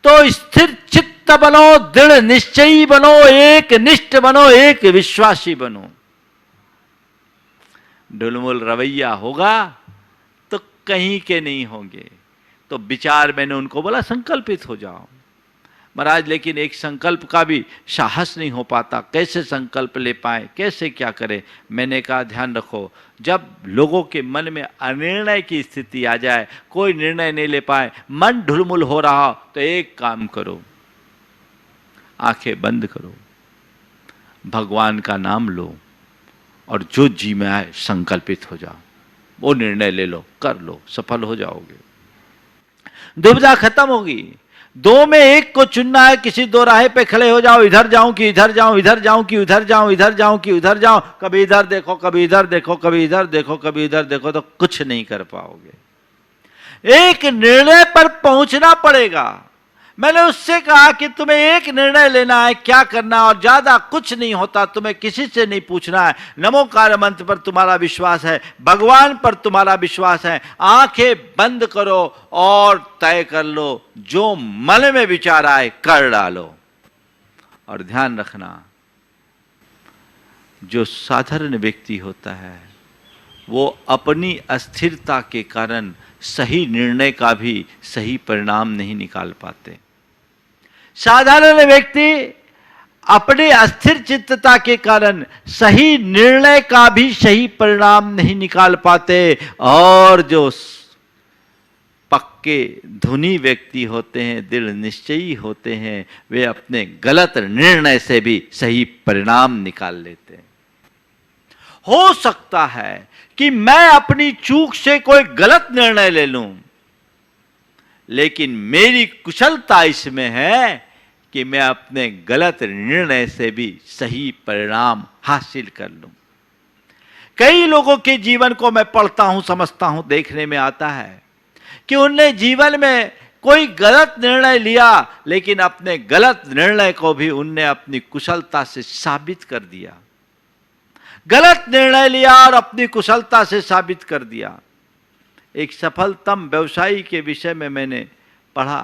तो स्थिर चित्त बनो, दृढ़ निश्चयी बनो, एक निष्ठ बनो, एक विश्वासी बनो। ढुलमुल रवैया होगा तो कहीं के नहीं होंगे। तो विचार, मैंने उनको बोला संकल्पित हो जाओ महाराज, लेकिन एक संकल्प का भी साहस नहीं हो पाता, कैसे संकल्प ले पाए, कैसे क्या करें। मैंने कहा ध्यान रखो, जब लोगों के मन में अनिर्णय की स्थिति आ जाए, कोई निर्णय नहीं ले पाए, मन ढुलमुल हो रहा हो, तो एक काम करो, आंखें बंद करो, भगवान का नाम लो और जो जी में आए संकल्पित हो जाओ, वो निर्णय ले लो, कर लो, सफल हो जाओगे। दुविधा खत्म होगी। दो में एक को चुनना है, किसी दो राहे पे खड़े हो जाओ, इधर जाऊं कि इधर जाऊं, इधर जाऊं कि उधर जाऊं, इधर जाऊं कि उधर जाऊं, कभी इधर देखो, कभी इधर देखो, कभी इधर देखो, कभी इधर देखो, तो कुछ नहीं कर पाओगे। एक निर्णय पर पहुंचना पड़ेगा। मैंने उससे कहा कि तुम्हें एक निर्णय लेना है, क्या करना, और ज्यादा कुछ नहीं होता, तुम्हें किसी से नहीं पूछना है। नमोकार मंत्र पर तुम्हारा विश्वास है, भगवान पर तुम्हारा विश्वास है, आंखें बंद करो और तय कर लो, जो मन में विचार आए कर डालो। और ध्यान रखना, जो साधारण व्यक्ति होता है वो अपनी अस्थिरता के कारण सही निर्णय का भी सही परिणाम नहीं निकाल पाते। साधारण व्यक्ति अपने अस्थिर चित्तता के कारण सही निर्णय का भी सही परिणाम नहीं निकाल पाते, और जो पक्के धुनी व्यक्ति होते हैं, दृढ़ निश्चयी होते हैं, वे अपने गलत निर्णय से भी सही परिणाम निकाल लेते हैं। हो सकता है कि मैं अपनी चूक से कोई गलत निर्णय ले लूं, लेकिन मेरी कुशलता इसमें है कि मैं अपने गलत निर्णय से भी सही परिणाम हासिल कर लूं। कई लोगों के जीवन को मैं पढ़ता हूं, समझता हूं, देखने में आता है कि उनने जीवन में कोई गलत निर्णय लिया, लेकिन अपने गलत निर्णय को भी उनने अपनी कुशलता से साबित कर दिया। गलत निर्णय लिया और अपनी कुशलता से साबित कर दिया। एक सफलतम व्यवसायी के विषय में मैंने पढ़ा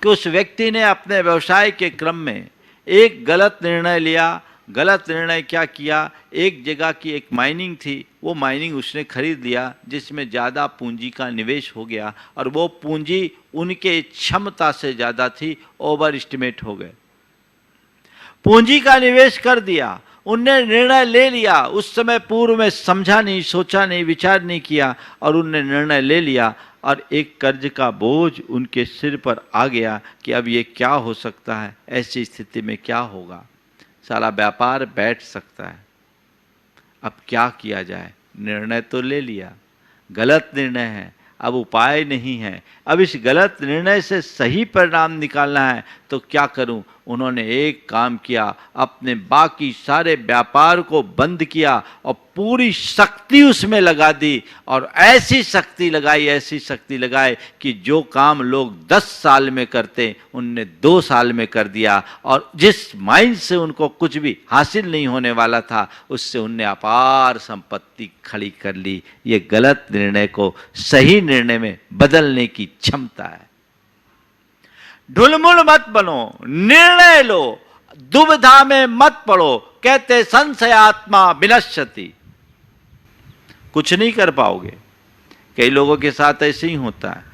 कि उस व्यक्ति ने अपने व्यवसाय के क्रम में एक गलत निर्णय लिया। गलत निर्णय क्या किया, एक जगह की एक माइनिंग थी, वो माइनिंग उसने खरीद लिया जिसमें ज़्यादा पूंजी का निवेश हो गया, और वो पूंजी उनके क्षमता से ज़्यादा थी, ओवर एस्टिमेट हो गए। पूंजी का निवेश कर दिया, उनने निर्णय ले लिया, उस समय पूर्व में समझा नहीं, सोचा नहीं, विचार नहीं किया, और उनने निर्णय ले लिया, और एक कर्ज का बोझ उनके सिर पर आ गया कि अब ये क्या हो सकता है, ऐसी स्थिति में क्या होगा, सारा व्यापार बैठ सकता है, अब क्या किया जाए। निर्णय तो ले लिया, गलत निर्णय है, अब उपाय नहीं है, अब इस गलत निर्णय से सही परिणाम निकालना है, तो क्या करूं। उन्होंने एक काम किया, अपने बाकी सारे व्यापार को बंद किया और पूरी शक्ति उसमें लगा दी, और ऐसी शक्ति लगाई, ऐसी शक्ति लगाई कि जो काम लोग 10 साल में करते उनने 2 साल में कर दिया, और जिस माइंड से उनको कुछ भी हासिल नहीं होने वाला था, उससे उनने अपार संपत्ति खड़ी कर ली। ये गलत निर्णय को सही निर्णय में बदलने की क्षमता है। ढुलमुल मत बनो, निर्णय लो, दुविधा में मत पड़ो। कहते संशयात्मा विनश्यति, कुछ नहीं कर पाओगे। कई लोगों के साथ ऐसे ही होता है।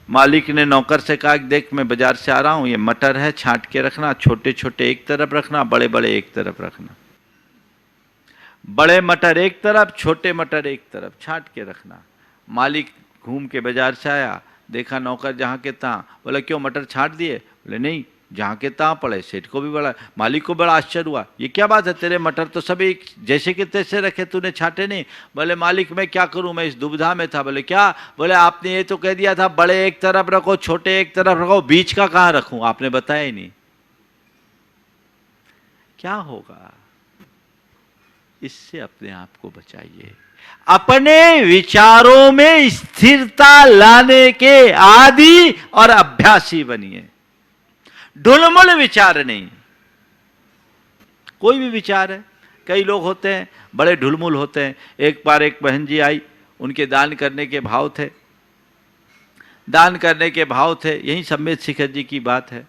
मालिक ने नौकर से कहा कि देख मैं बाजार से आ रहा हूं, ये मटर है, छांट के रखना, छोटे छोटे एक तरफ रखना, बड़े बड़े एक तरफ रखना। बड़े मटर एक तरफ, छोटे मटर एक तरफ, छांट के रखना। मालिक घूम के बाजार से आया, देखा नौकर जहाँ के तहाँ, बोला क्यों मटर छांट दिए? बोले नहीं, जहाँ के तहाँ पड़े। सेठ को भी बड़ा, मालिक को बड़ा आश्चर्य हुआ, ये क्या बात है, तेरे मटर तो सभी जैसे के तैसे रखे, तूने छांटे नहीं? बोले मालिक मैं क्या करूं, मैं इस दुविधा में था। बोले क्या? बोले आपने ये तो कह दिया था बड़े एक तरफ रखो, छोटे एक तरफ रखो, बीच का कहाँ रखूं, आपने बताया ही नहीं। क्या होगा? इससे अपने आप को बचाइए। अपने विचारों में स्थिरता लाने के आदी और अभ्यासी बनिए। ढुलमुल विचार नहीं। कोई भी विचार है, कई लोग होते हैं बड़े ढुलमुल होते हैं। एक बार एक बहन जी आई, उनके दान करने के भाव थे, यही सम्मेद शिखर जी की बात है।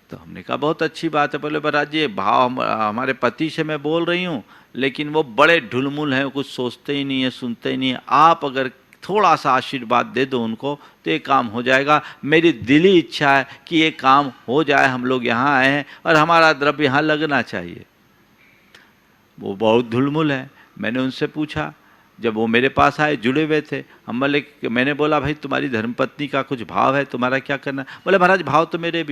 तो हमने कहा बहुत अच्छी बात है। बोले महाराज जी भाव हमारे पति से मैं बोल रही हूँ, लेकिन वो बड़े ढुलमुल हैं, कुछ सोचते ही नहीं है, सुनते ही नहीं है। आप अगर थोड़ा सा आशीर्वाद दे दो उनको तो ये काम हो जाएगा। मेरी दिली इच्छा है कि ये काम हो जाए, हम लोग यहाँ आए हैं और हमारा द्रव्य यहाँ लगना चाहिए। वो बहुत ढुलमुल है। मैंने उनसे पूछा, जब वो मेरे पास आए, जुड़े हुए थे, मैंने बोला भाई तुम्हारी धर्मपत्नी का कुछ भाव है, तुम्हारा क्या करना? बोले महाराज भाव तो मेरे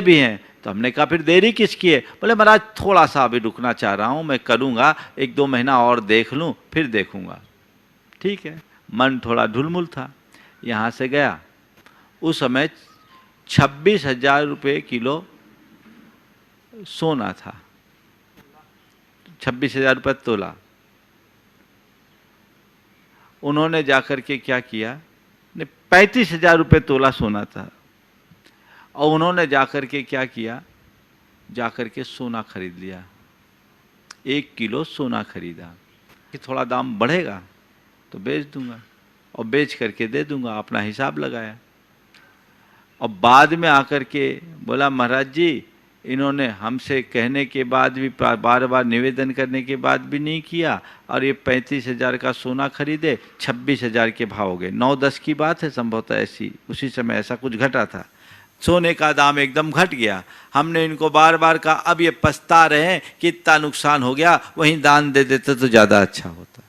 भी हैं, तो हमने कहा फिर देरी किसकी है? बोले महाराज थोड़ा सा अभी रुकना चाह रहा हूँ, मैं करूँगा, 1-2 महीना और देख लूँ फिर देखूँगा। ठीक है, मन थोड़ा ढुलमुल था। यहाँ से गया, उस समय 26,000 रुपये किलो सोना था, 26,000 रुपये तोला। उन्होंने जाकर के क्या किया, 35,000 रुपये तोला सोना था, और उन्होंने जाकर के क्या किया, जाकर के सोना खरीद लिया। 1 किलो सोना खरीदा कि थोड़ा दाम बढ़ेगा तो बेच दूंगा, और बेच करके दे दूंगा, अपना हिसाब लगाया। और बाद में आकर के बोला महाराज जी इन्होंने हमसे कहने के बाद भी, बार बार निवेदन करने के बाद भी नहीं किया, और ये 35,000 का सोना खरीदे, 26,000 के भाव हो गए। 9-10 की बात है संभवतः, ऐसी उसी समय ऐसा कुछ घटा था। सोने का दाम एकदम घट गया। हमने इनको बार बार कहा, अब ये पछता रहे हैं कि इतना नुकसान हो गया, वहीं दान दे देते तो ज़्यादा अच्छा होता,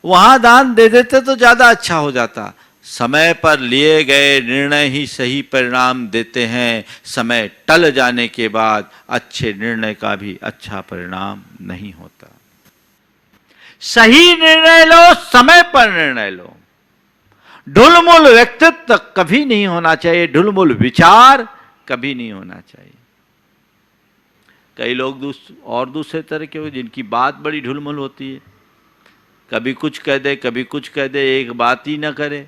वहाँ दान दे देते तो ज़्यादा अच्छा हो जाता। समय पर लिए गए निर्णय ही सही परिणाम देते हैं, समय टल जाने के बाद अच्छे निर्णय का भी अच्छा परिणाम नहीं होता। सही निर्णय लो, समय पर निर्णय लो। ढुलमुल व्यक्तित्व कभी नहीं होना चाहिए, ढुलमुल विचार कभी नहीं होना चाहिए। कई लोग दूसरे तरह के हो जिनकी बात बड़ी ढुलमुल होती है, कभी कुछ कह दे, कभी कुछ कह दे, एक बात ही ना करे,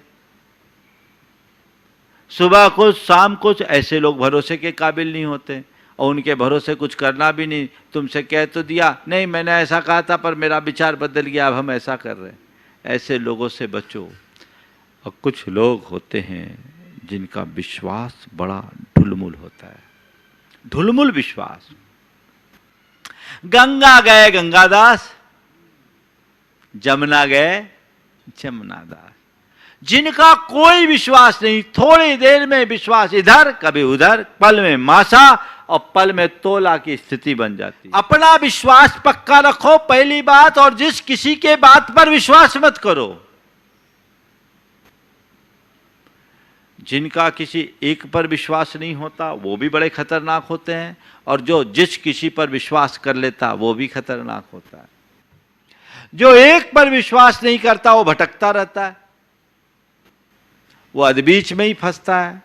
सुबह कुछ शाम कुछ। ऐसे लोग भरोसे के काबिल नहीं होते, और उनके भरोसे कुछ करना भी नहीं। तुमसे कह तो दिया, नहीं मैंने ऐसा कहा था पर मेरा विचार बदल गया, अब हम ऐसा कर रहे हैं। ऐसे लोगों से बचो। और कुछ लोग होते हैं जिनका विश्वास बड़ा ढुलमुल होता है, ढुलमुल विश्वास। गंगा गए गंगादास, जमुना गए जमुनादास। जिनका कोई विश्वास नहीं, थोड़ी देर में विश्वास इधर कभी उधर, पल में मासा और पल में तोला की स्थिति बन जाती है। अपना विश्वास पक्का रखो पहली बात, और जिस किसी के बात पर विश्वास मत करो। जिनका किसी एक पर विश्वास नहीं होता वो भी बड़े खतरनाक होते हैं, और जो जिस किसी पर विश्वास कर लेता वो भी खतरनाक होता है। जो एक पर विश्वास नहीं करता वो भटकता रहता है, वो अधबीच में ही फंसता है।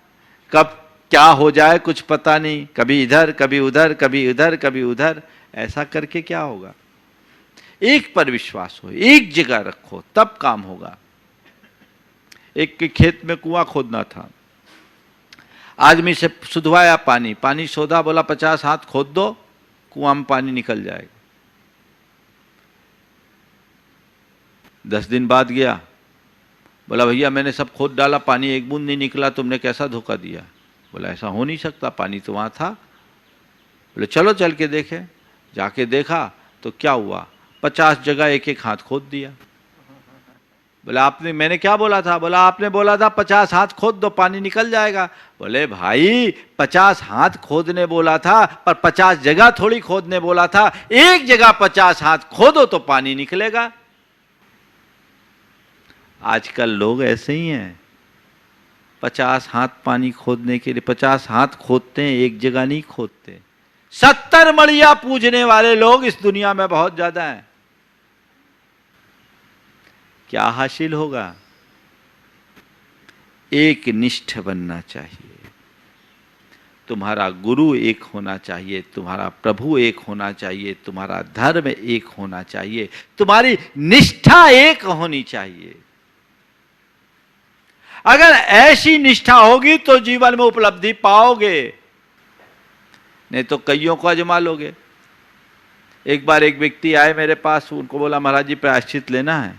कब क्या हो जाए कुछ पता नहीं, कभी इधर कभी उधर, कभी इधर कभी उधर। ऐसा करके क्या होगा? एक पर विश्वास हो, एक जगह रखो, तब काम होगा। एक के खेत में कुआं खोदना था, आदमी से सुधवाया पानी सोधा, बोला 50 हाथ खोद दो, कुआं में पानी निकल जाएगा। 10 दिन बाद गया, बोला भैया मैंने सब खोद डाला, पानी एक बूंद नहीं निकला, तुमने कैसा धोखा दिया? बोला ऐसा हो नहीं सकता, पानी तो वहां था। बोले चलो चल के देखें। जाके देखा तो क्या हुआ, 50 जगह एक एक हाथ खोद दिया। बोला मैंने क्या बोला था? बोला आपने बोला था 50 हाथ खोद दो, पानी निकल जाएगा। बोले भाई 50 हाथ खोदने बोला था, पर 50 जगह थोड़ी खोदने बोला था। एक जगह 50 हाथ खोदो तो पानी निकलेगा। आजकल लोग ऐसे ही हैं, 50 हाथ पानी खोदने के लिए 50 हाथ खोदते हैं, एक जगह नहीं खोदते। 70 मड़िया पूजने वाले लोग इस दुनिया में बहुत ज्यादा हैं। क्या हासिल होगा? एक निष्ठ बनना चाहिए, तुम्हारा गुरु एक होना चाहिए, तुम्हारा प्रभु एक होना चाहिए, तुम्हारा धर्म एक होना चाहिए, तुम्हारी निष्ठा एक होनी चाहिए। अगर ऐसी निष्ठा होगी तो जीवन में उपलब्धि पाओगे। नहीं तो कईयों को आजमा लोगे। एक बार एक व्यक्ति आए मेरे पास, उनको बोला महाराज जी प्रायश्चित लेना है।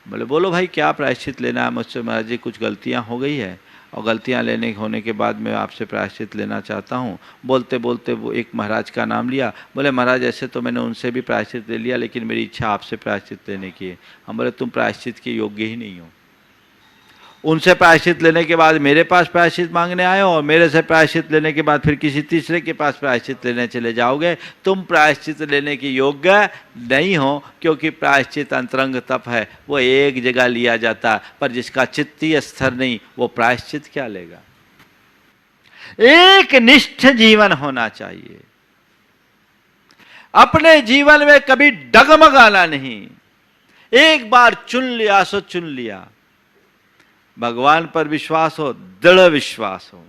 बोले बोलो भाई क्या प्रायश्चित लेना है मुझसे? महाराज जी कुछ गलतियां हो गई है और गलतियां होने के बाद मैं आपसे प्रायश्चित लेना चाहता हूँ। बोलते बोलते वो एक महाराज का नाम लिया। बोले महाराज ऐसे तो मैंने उनसे भी प्रायश्चित ले लिया, लेकिन मेरी इच्छा आपसे प्रायश्चित लेने की है। हम बोले तुम प्रायश्चित के योग्य ही नहीं हो। उनसे प्रायश्चित लेने के बाद मेरे पास प्रायश्चित मांगने आए हो, और मेरे से प्रायश्चित लेने के बाद फिर किसी तीसरे के पास प्रायश्चित लेने चले जाओगे। तुम प्रायश्चित लेने के योग्य नहीं हो, क्योंकि प्रायश्चित अंतरंग तप है, वो एक जगह लिया जाता, पर जिसका चित्तीय स्तर नहीं वो प्रायश्चित क्या लेगा। एक निष्ठ जीवन होना चाहिए। अपने जीवन में कभी डगमगाना नहीं। एक बार चुन लिया सो चुन लिया। भगवान पर विश्वास हो, दृढ़ विश्वास हो।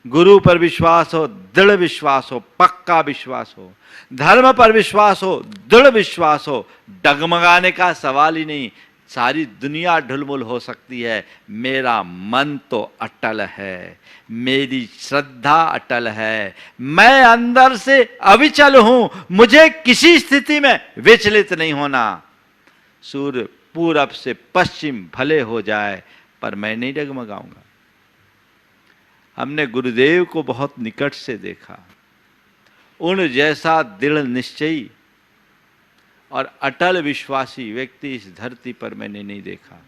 गुरु पर विश्वास हो, दृढ़ विश्वास हो, पक्का विश्वास हो। धर्म पर विश्वास हो, दृढ़ विश्वास हो। डगमगाने का सवाल ही नहीं। सारी दुनिया ढुलमुल हो सकती है, मेरा मन तो अटल है, मेरी श्रद्धा अटल है, मैं अंदर से अविचल हूं, मुझे किसी स्थिति में विचलित नहीं होना। सूर्य पूरब से पश्चिम भले हो जाए, पर मैं नहीं डगमगाऊंगा। हमने गुरुदेव को बहुत निकट से देखा। उन जैसा दृढ़ निश्चयी और अटल विश्वासी व्यक्ति इस धरती पर मैंने नहीं देखा।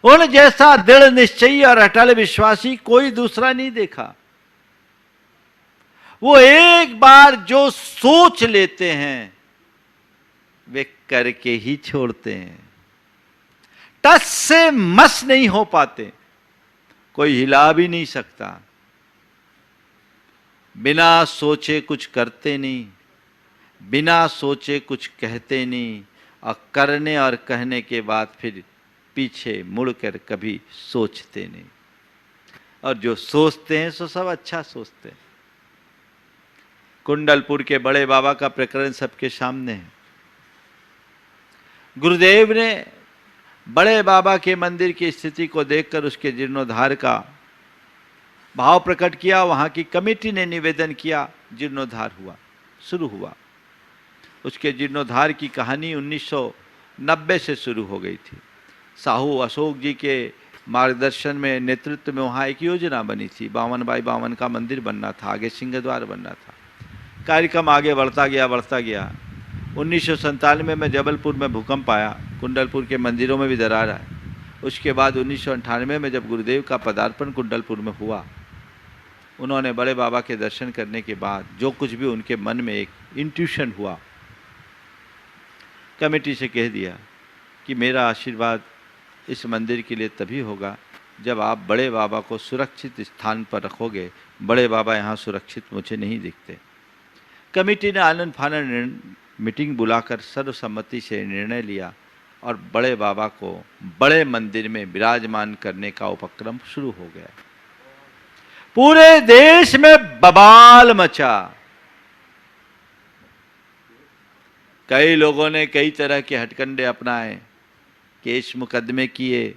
उन जैसा दृढ़ निश्चयी और अटल विश्वासी कोई दूसरा नहीं देखा। वो एक बार जो सोच लेते हैं वे करके ही छोड़ते हैं। टस से मस नहीं हो पाते, कोई हिला भी नहीं सकता। बिना सोचे कुछ करते नहीं, बिना सोचे कुछ कहते नहीं, और करने और कहने के बाद फिर पीछे मुड़कर कभी सोचते नहीं। और जो सोचते हैं सो सब अच्छा सोचते हैं। कुंडलपुर के बड़े बाबा का प्रकरण सबके सामने है। गुरुदेव ने बड़े बाबा के मंदिर की स्थिति को देखकर उसके जीर्णोद्धार का भाव प्रकट किया। वहाँ की कमेटी ने निवेदन किया, जीर्णोद्धार हुआ, शुरू हुआ। उसके जीर्णोद्धार की कहानी 1990 से शुरू हो गई थी। साहू अशोक जी के मार्गदर्शन में, नेतृत्व में वहाँ एक योजना बनी थी। 52x52 का मंदिर बनना था, आगे सिंहद्वार बनना था। कार्यक्रम आगे बढ़ता गया। 1997 में जबलपुर में भूकंप आया, कुंडलपुर के मंदिरों में भी दरार आए। उसके बाद 1998 में जब गुरुदेव का पदार्पण कुंडलपुर में हुआ, उन्होंने बड़े बाबा के दर्शन करने के बाद जो कुछ भी उनके मन में एक इंट्यूशन हुआ, कमेटी से कह दिया कि मेरा आशीर्वाद इस मंदिर के लिए तभी होगा जब आप बड़े बाबा को सुरक्षित स्थान पर रखोगे। बड़े बाबा यहाँ सुरक्षित मुझे नहीं दिखते। कमेटी ने आनंद फानन मीटिंग बुलाकर सर्वसम्मति से निर्णय लिया और बड़े बाबा को बड़े मंदिर में विराजमान करने का उपक्रम शुरू हो गया। पूरे देश में बवाल मचा। कई लोगों ने कई तरह के हथकंडे अपनाए, केस मुकदमे किए,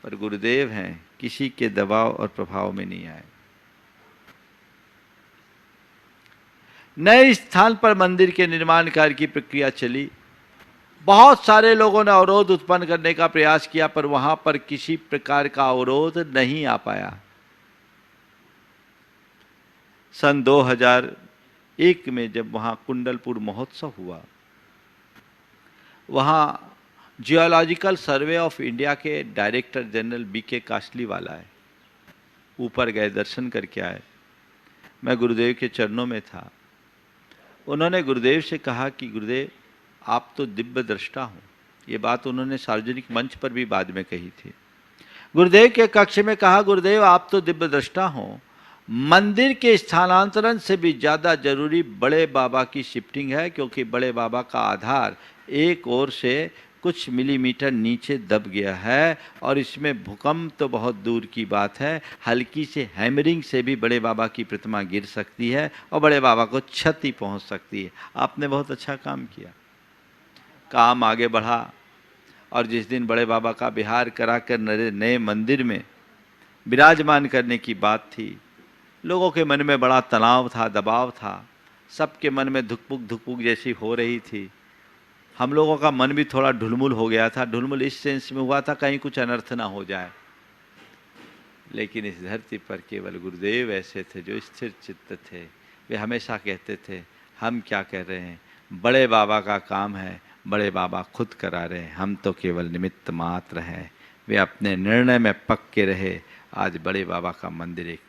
पर गुरुदेव हैं, किसी के दबाव और प्रभाव में नहीं आए। नए स्थान पर मंदिर के निर्माण कार्य की प्रक्रिया चली। बहुत सारे लोगों ने अवरोध उत्पन्न करने का प्रयास किया, पर वहां पर किसी प्रकार का अवरोध नहीं आ पाया। सन 2001 में जब वहां कुंडलपुर महोत्सव हुआ, वहां जियोलॉजिकल सर्वे ऑफ इंडिया के डायरेक्टर जनरल BK कासलीवाला है, ऊपर गए, दर्शन करके आए। मैं गुरुदेव के चरणों में था। उन्होंने गुरुदेव से कहा कि गुरुदेव आप तो दिव्य दृष्टा हो। ये बात उन्होंने सार्वजनिक मंच पर भी बाद में कही थी। गुरुदेव के कक्ष में कहा, गुरुदेव आप तो दिव्य दृष्टा हो, मंदिर के स्थानांतरण से भी ज़्यादा जरूरी बड़े बाबा की शिफ्टिंग है, क्योंकि बड़े बाबा का आधार एक ओर से कुछ मिलीमीटर नीचे दब गया है और इसमें भूकंप तो बहुत दूर की बात है, हल्की से हैमरिंग से भी बड़े बाबा की प्रतिमा गिर सकती है और बड़े बाबा को क्षति पहुंच सकती है। आपने बहुत अच्छा काम किया। काम आगे बढ़ा और जिस दिन बड़े बाबा का विहार कराकर नए मंदिर में विराजमान करने की बात थी। लोगों के मन में बड़ा तनाव था, दबाव था, सबके मन में धुकपुक जैसी हो रही थी। हम लोगों का मन भी थोड़ा ढुलमुल हो गया था। ढुलमुल इस सेंस में हुआ था कहीं कुछ अनर्थ ना हो जाए। लेकिन इस धरती पर केवल गुरुदेव ऐसे थे जो स्थिर चित्त थे। वे हमेशा कहते थे, हम क्या कह रहे हैं, बड़े बाबा का काम है, बड़े बाबा खुद करा रहे हैं, हम तो केवल निमित्त मात्र हैं। वे अपने निर्णय में पक्के रहे। आज बड़े बाबा का मंदिर एक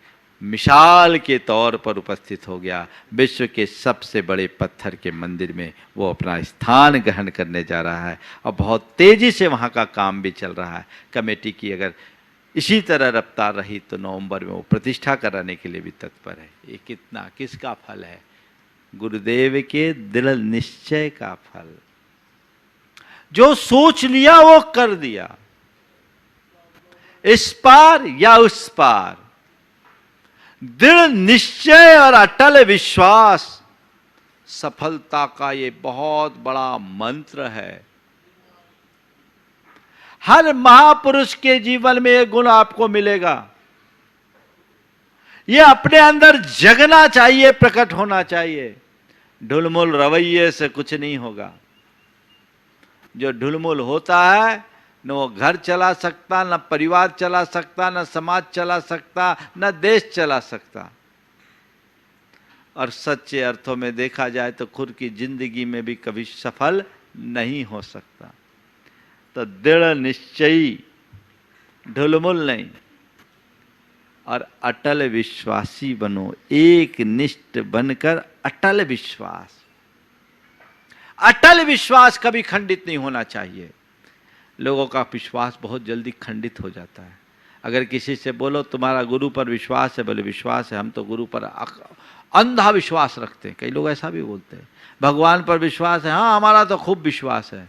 मिसाल के तौर पर उपस्थित हो गया। विश्व के सबसे बड़े पत्थर के मंदिर में वो अपना स्थान ग्रहण करने जा रहा है और बहुत तेजी से वहाँ का काम भी चल रहा है। कमेटी की अगर इसी तरह रफ्तार रही तो नवंबर में वो प्रतिष्ठा कराने के लिए भी तत्पर है। ये कितना किसका फल है? गुरुदेव के दृढ़ निश्चय का फल। जो सोच लिया वो कर दिया, इस पार या उस पार। दृढ़ निश्चय और अटल विश्वास सफलता का ये बहुत बड़ा मंत्र है। हर महापुरुष के जीवन में ये गुण आपको मिलेगा। ये अपने अंदर जगना चाहिए, प्रकट होना चाहिए। ढुलमुल रवैये से कुछ नहीं होगा। जो ढुलमुल होता है न वो घर चला सकता, न परिवार चला सकता, न समाज चला सकता, न देश चला सकता। और सच्चे अर्थों में देखा जाए तो खुद की जिंदगी में भी कभी सफल नहीं हो सकता। तो दृढ़ निश्चयी, ढुलमुल नहीं, और अटल विश्वासी बनो। एक निष्ठ बनकर अटल विश्वास। अटल विश्वास कभी खंडित नहीं होना चाहिए। लोगों का विश्वास बहुत जल्दी खंडित हो जाता है। अगर किसी से बोलो तुम्हारा गुरु पर विश्वास है, बोले विश्वास है, हम तो गुरु पर अंधा विश्वास रखते हैं। कई लोग ऐसा भी बोलते हैं। भगवान पर विश्वास है, हाँ हमारा तो खूब विश्वास है।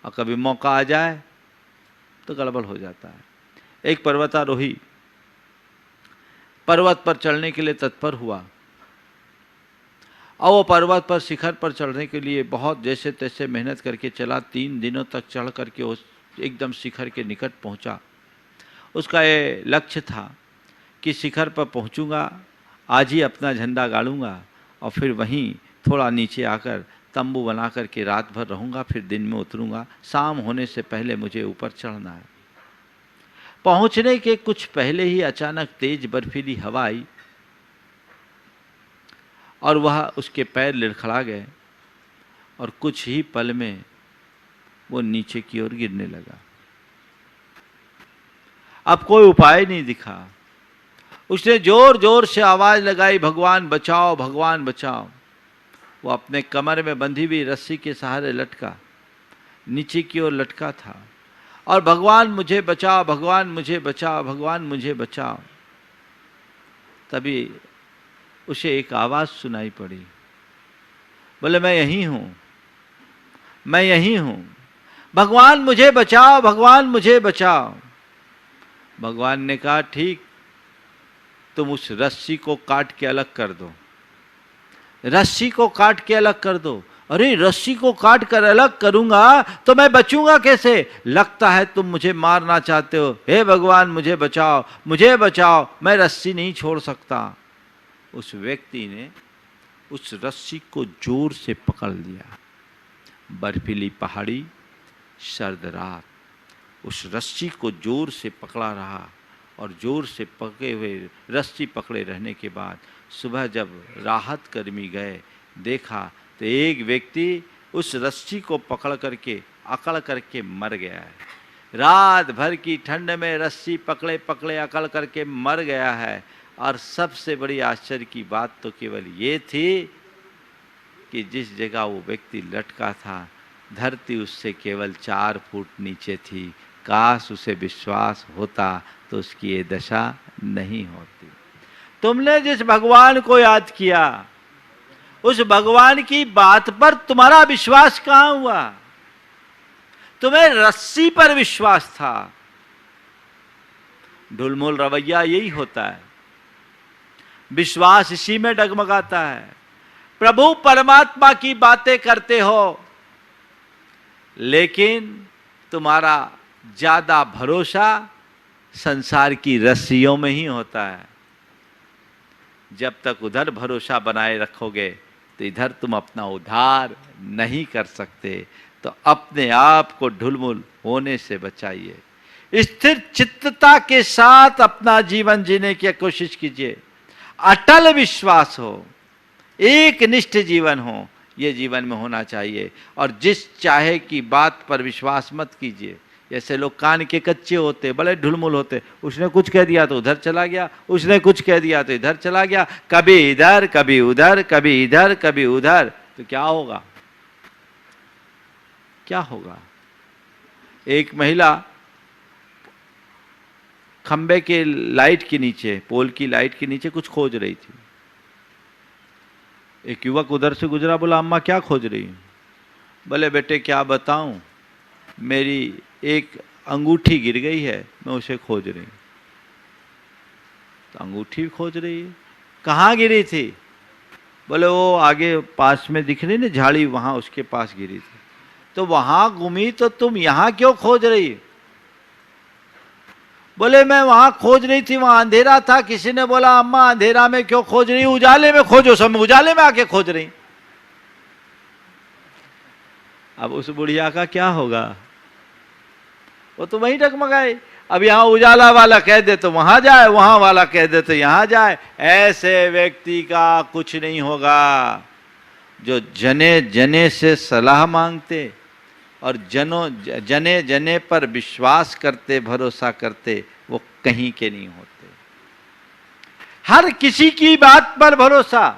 और कभी मौका आ जाए तो गड़बड़ हो जाता है। एक पर्वतारोही पर्वत पर चढ़ने के लिए तत्पर हुआ और वो पर्वत पर शिखर पर चढ़ने के लिए बहुत जैसे तैसे मेहनत करके चला। 3 दिनों तक चढ़ करके उस एकदम शिखर के निकट पहुंचा। उसका ये लक्ष्य था कि शिखर पर पहुंचूंगा, आज ही अपना झंडा गाड़ूंगा और फिर वहीं थोड़ा नीचे आकर तंबू बना करके रात भर रहूंगा, फिर दिन में उतरूंगा। शाम होने से पहले मुझे ऊपर चढ़ना है। पहुंचने के कुछ पहले ही अचानक तेज बर्फीली हवा आई और वह उसके पैर लड़खड़ा गए और कुछ ही पल में वो नीचे की ओर गिरने लगा। अब कोई उपाय नहीं दिखा। उसने जोर जोर से आवाज लगाई, भगवान बचाओ, भगवान बचाओ। वो अपने कमर में बंधी हुई रस्सी के सहारे लटका, नीचे की ओर लटका था और भगवान मुझे बचाओ, भगवान मुझे बचाओ, भगवान मुझे बचाओ। तभी उसे एक आवाज सुनाई पड़ी, बोले मैं यहीं हूं, मैं यहीं हूं, भगवान मुझे बचाओ, भगवान मुझे बचाओ। भगवान ने कहा ठीक, तुम उस रस्सी को काट के अलग कर दो, रस्सी को काट के अलग कर दो। अरे रस्सी को काट कर अलग करूंगा तो मैं बचूंगा कैसे? लगता है तुम मुझे मारना चाहते हो। हे भगवान मुझे बचाओ, मुझे बचाओ, मैं रस्सी नहीं छोड़ सकता। उस व्यक्ति ने उस रस्सी को जोर से पकड़ लिया। बर्फीली पहाड़ी, सर्द रात, उस रस्सी को जोर से पकड़ा रहा और जोर से पकड़े हुए रस्सी पकड़े रहने के बाद सुबह जब राहत कर्मी गए, देखा तो एक व्यक्ति उस रस्सी को पकड़ करके अकड़ करके मर गया है। रात भर की ठंड में रस्सी पकड़े पकड़े अकड़ करके मर गया है। और सबसे बड़ी आश्चर्य की बात तो केवल ये थी कि जिस जगह वो व्यक्ति लटका था धरती उससे केवल 4 फुट नीचे थी। काश उसे विश्वास होता तो उसकी ये दशा नहीं होती। तुमने जिस भगवान को याद किया, उस भगवान की बात पर तुम्हारा विश्वास कहां हुआ? तुम्हें रस्सी पर विश्वास था। ढुलमुल रवैया यही होता है, विश्वास इसी में डगमगाता है। प्रभु परमात्मा की बातें करते हो लेकिन तुम्हारा ज्यादा भरोसा संसार की रस्सियों में ही होता है। जब तक उधर भरोसा बनाए रखोगे तो इधर तुम अपना उद्धार नहीं कर सकते। तो अपने आप को ढुलमुल होने से बचाइए। स्थिर चित्तता के साथ अपना जीवन जीने की कोशिश कीजिए। अटल विश्वास हो, एक निष्ठ जीवन हो, ये जीवन में होना चाहिए। और जिस चाहे की बात पर विश्वास मत कीजिए। जैसे लोग कान के कच्चे होते, बड़े ढुलमुल होते, उसने कुछ कह दिया तो उधर चला गया, उसने कुछ कह दिया तो इधर चला गया, कभी इधर कभी उधर, कभी इधर कभी उधर। तो क्या होगा? क्या होगा? एक महिला खंबे के लाइट के नीचे, पोल की लाइट के नीचे कुछ खोज रही थी। एक युवक उधर से गुजरा, बोला अम्मा क्या खोज रही हूं? बोले बेटे क्या बताऊं, मेरी एक अंगूठी गिर गई है, मैं उसे खोज रही हूं। तो अंगूठी खोज रही है, कहाँ गिरी थी? बोले वो आगे पास में दिख रही ना झाड़ी, वहां उसके पास गिरी थी। तो वहां घूमी तो तुम यहां क्यों खोज रही? बोले मैं वहां खोज रही थी, वहां अंधेरा था। किसी ने बोला अम्मा अंधेरा में क्यों खोज रही, उजाले में खोजो। सब उजाले में आके खोज रही। अब उस बुढ़िया का क्या होगा? वो तो वहीं डगमगाए। अब यहां उजाला वाला कह दे तो वहां जाए, वहां वाला कह दे तो यहां जाए। ऐसे व्यक्ति का कुछ नहीं होगा। जो जने जने से सलाह मांगते और जने जने पर विश्वास करते, भरोसा करते, वो कहीं के नहीं होते। हर किसी की बात पर भरोसा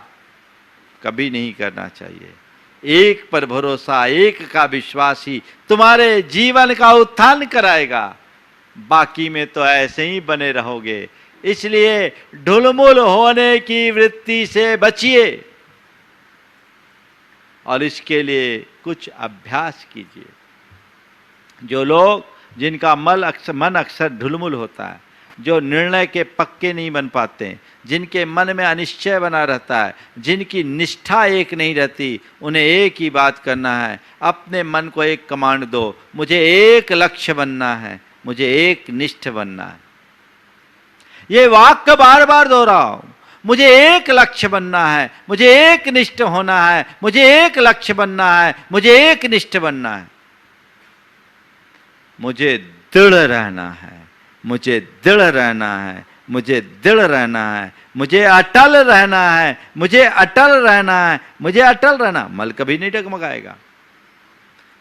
कभी नहीं करना चाहिए। एक पर भरोसा, एक का विश्वास ही तुम्हारे जीवन का उत्थान कराएगा। बाकी में तो ऐसे ही बने रहोगे। इसलिए ढुलमुल होने की वृत्ति से बचिए और इसके लिए कुछ अभ्यास कीजिए। जो लोग, जिनका मन अक्सर ढुलमुल होता है, जो निर्णय के पक्के नहीं बन पाते, जिनके मन में अनिश्चय बना रहता है, जिनकी निष्ठा एक नहीं रहती, उन्हें एक ही बात करना है। अपने मन को एक कमांड दो, मुझे एक लक्ष्य बनना है, मुझे एक निष्ठ बनना है। ये वाक्य बार बार दोहराओ, मुझे एक लक्ष्य बनना है, मुझे एक निष्ठ होना है, मुझे एक लक्ष्य बनना है, मुझे एक निष्ठ बनना है। मुझे दृढ़ रहना है, मुझे दृढ़ रहना है, मुझे दृढ़ रहना है, मुझे अटल रहना है, मुझे अटल रहना है, मुझे अटल रहना। मन कभी नहीं डगमगाएगा।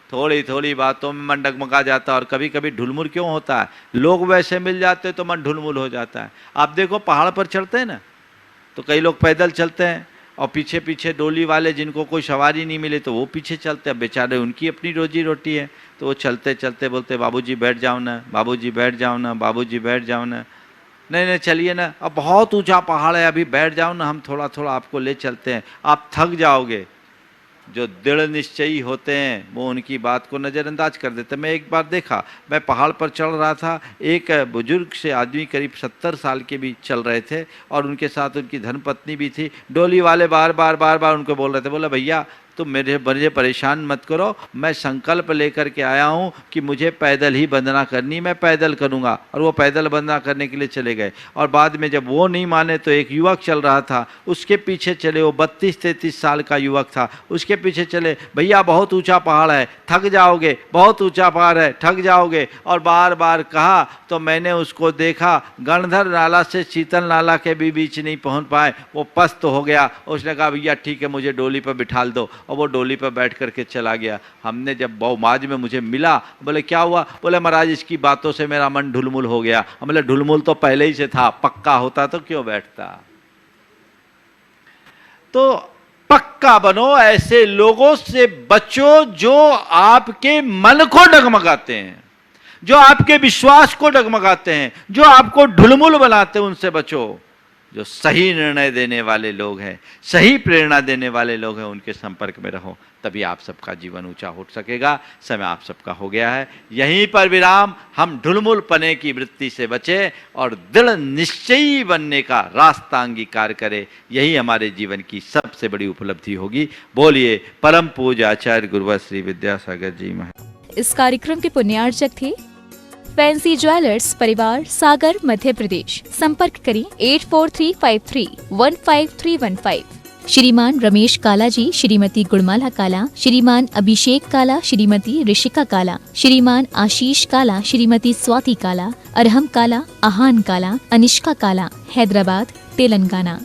थोड़ी थोड़ी बातों में मन डगमगा जाता है। और कभी कभी ढुलमुल क्यों होता है? लोग वैसे मिल जाते तो मन ढुलमुल हो जाता है। आप देखो पहाड़ पर चढ़ते हैं ना, तो कई लोग पैदल चलते हैं और पीछे पीछे डोली वाले, जिनको कोई सवारी नहीं मिले तो वो पीछे चलते हैं। बेचारे, उनकी अपनी रोजी रोटी है, तो वो चलते चलते बोलते बाबूजी बैठ जाओ ना, बाबूजी बैठ जाओ ना, बाबूजी बैठ जाओ ना। नहीं नहीं चलिए ना, अब बहुत ऊंचा पहाड़ है, अभी बैठ जाओ ना, हम थोड़ा थोड़ा आपको ले चलते हैं, आप थक जाओगे। जो दृढ़ निश्चयी होते हैं वो उनकी बात को नज़रअंदाज कर देते हैं। मैं एक बार देखा, मैं पहाड़ पर चढ़ रहा था, एक बुजुर्ग से आदमी करीब 70 साल के भी चल रहे थे और उनके साथ उनकी धर्मपत्नी भी थी। डोली वाले बार बार उनको बोल रहे थे, बोला भैया तुम मुझे परेशान मत करो, मैं संकल्प लेकर के आया हूँ कि मुझे पैदल ही वंदना करनी, मैं पैदल करूँगा। और वो पैदल वंदना करने के लिए चले गए। और बाद में जब वो नहीं माने तो एक युवक चल रहा था, उसके पीछे चले। वो 32-33 साल का युवक था, उसके पीछे चले। भैया बहुत ऊंचा पहाड़ है, थक जाओगे, बहुत ऊंचा पहाड़ है, थक जाओगे। और बार बार कहा तो मैंने उसको देखा, गणधर नाला से शीतल नाला के भी बीच नहीं पहुँच पाए, वो पस्त हो गया। उसने कहा भैया ठीक है, मुझे डोली पर बिठाल दो, और वो डोली पर बैठ करके चला गया। हमने जब बहुमाज में मुझे मिला, बोले क्या हुआ? बोले महाराज इसकी बातों से मेरा मन ढुलमुल हो गया। हम बोले ढुलमुल तो पहले ही से था, पक्का होता तो क्यों बैठता? तो पक्का बनो, ऐसे लोगों से बचो जो आपके मन को डगमगाते हैं, जो आपके विश्वास को डगमगाते हैं, जो आपको ढुलमुल बनाते हैं, उनसे बचो। जो सही निर्णय देने वाले लोग हैं, सही प्रेरणा देने वाले लोग हैं, उनके संपर्क में रहो, तभी आप सबका जीवन ऊंचा उठ सकेगा। समय आप सबका हो गया है, यहीं पर विराम। हम ढुलमुल पने की वृत्ति से बचें और दृढ़ निश्चयी बनने का रास्ता अंगीकार करें। यही हमारे जीवन की सबसे बड़ी उपलब्धि होगी। बोलिए परम पूज्य आचार्य गुरुवर श्री विद्यासागर जी महाराज। इस कार्यक्रम के पुण्यार्चक थे फैंसी ज्वेलर्स परिवार, सागर, मध्य प्रदेश। संपर्क करें 8435315315। श्रीमान रमेश काला जी, श्रीमती गुणमाला काला, श्रीमान अभिषेक काला, श्रीमती ऋषिका काला, श्रीमान आशीष काला, श्रीमती स्वाति काला, अरहम काला, आहान काला, अनिष्का काला, हैदराबाद, तेलंगाना।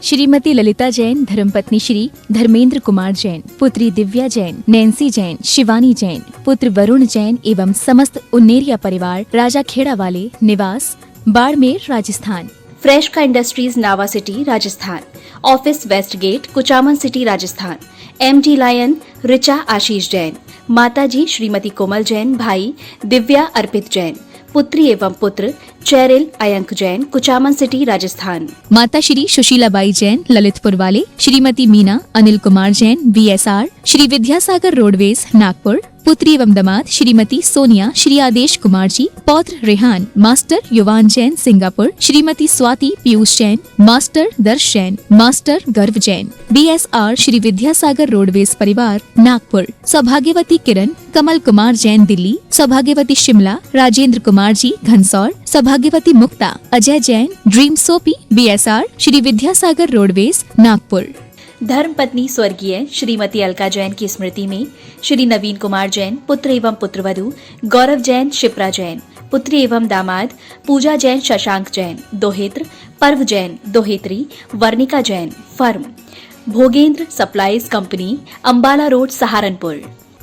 श्रीमती ललिता जैन, धर्मपत्नी श्री धर्मेंद्र कुमार जैन, पुत्री दिव्या जैन, नैन्सी जैन, शिवानी जैन, पुत्र वरुण जैन एवं समस्त उन्नेरिया परिवार, राजा खेड़ा वाले, निवास बाड़मेर, राजस्थान। फ्रेश का industries, Nawa city, Rajasthan. Office west gate, Kuchaman city, Rajasthan. MD Lion, Richa Ashish Jain. माताजी श्रीमती कोमल जैन, भाई दिव्या अर्पित जैन, पुत्री एवं पुत्र चैरिल अयंक जैन, कुचामन सिटी, राजस्थान। माता श्री सुशीलाबाई जैन, ललितपुर वाले, श्रीमती मीना अनिल कुमार जैन, VSR, श्री विद्यासागर रोडवेज, नागपुर। पुत्री एवं दामाद श्रीमती सोनिया, श्री आदेश कुमार जी, पौत्र रेहान, मास्टर युवान जैन, सिंगापुर। श्रीमती स्वाति पीयूष जैन, मास्टर दर्श जैन, मास्टर गर्व जैन, BSR, श्री विद्यासागर रोडवेज परिवार, नागपुर। सौभाग्यवती किरण कमल कुमार जैन, दिल्ली। सौभाग्यवती शिमला राजेंद्र कुमार जी, घनसौर। सौभाग्यवती Mukta Ajay Jain, dream soapy, BSR, Shri Vidyasagar roadways, Nagpur. धर्मपत्नी स्वर्गीय श्रीमती अलका जैन की स्मृति में श्री नवीन कुमार जैन, पुत्र एवं पुत्रवधू गौरव जैन, शिप्रा जैन, पुत्री एवं दामाद पूजा जैन, शशांक जैन, दोहित्र पर्व जैन, दोहित्री Varnika Jain, firm Bhogendra supplies company, Ambala road, Saharanpur.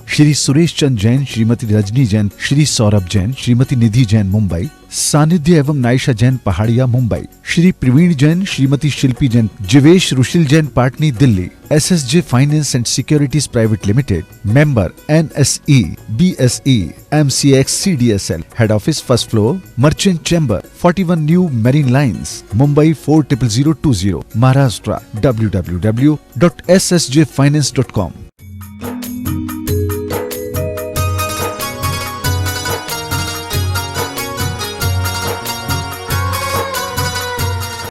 Shri Suresh Chandra Jain, Shrimati Rajni Jain, Shri Saurabh Jain, Shrimati Nidhi Jain, Mumbai. Sanidhya एवं Naisha Jain, Pahadia, Mumbai. Shri Praveen Jain, Shrimati Shilpi Jain, Jivesh Rushil Jain, Patni, Delhi. SSJ finance and securities private limited, member NSE, BSE, MCX, CDSL, head office first floor, merchant chamber, 41 new marine lines, Mumbai 400020, Maharashtra. www.ssjfinance.com।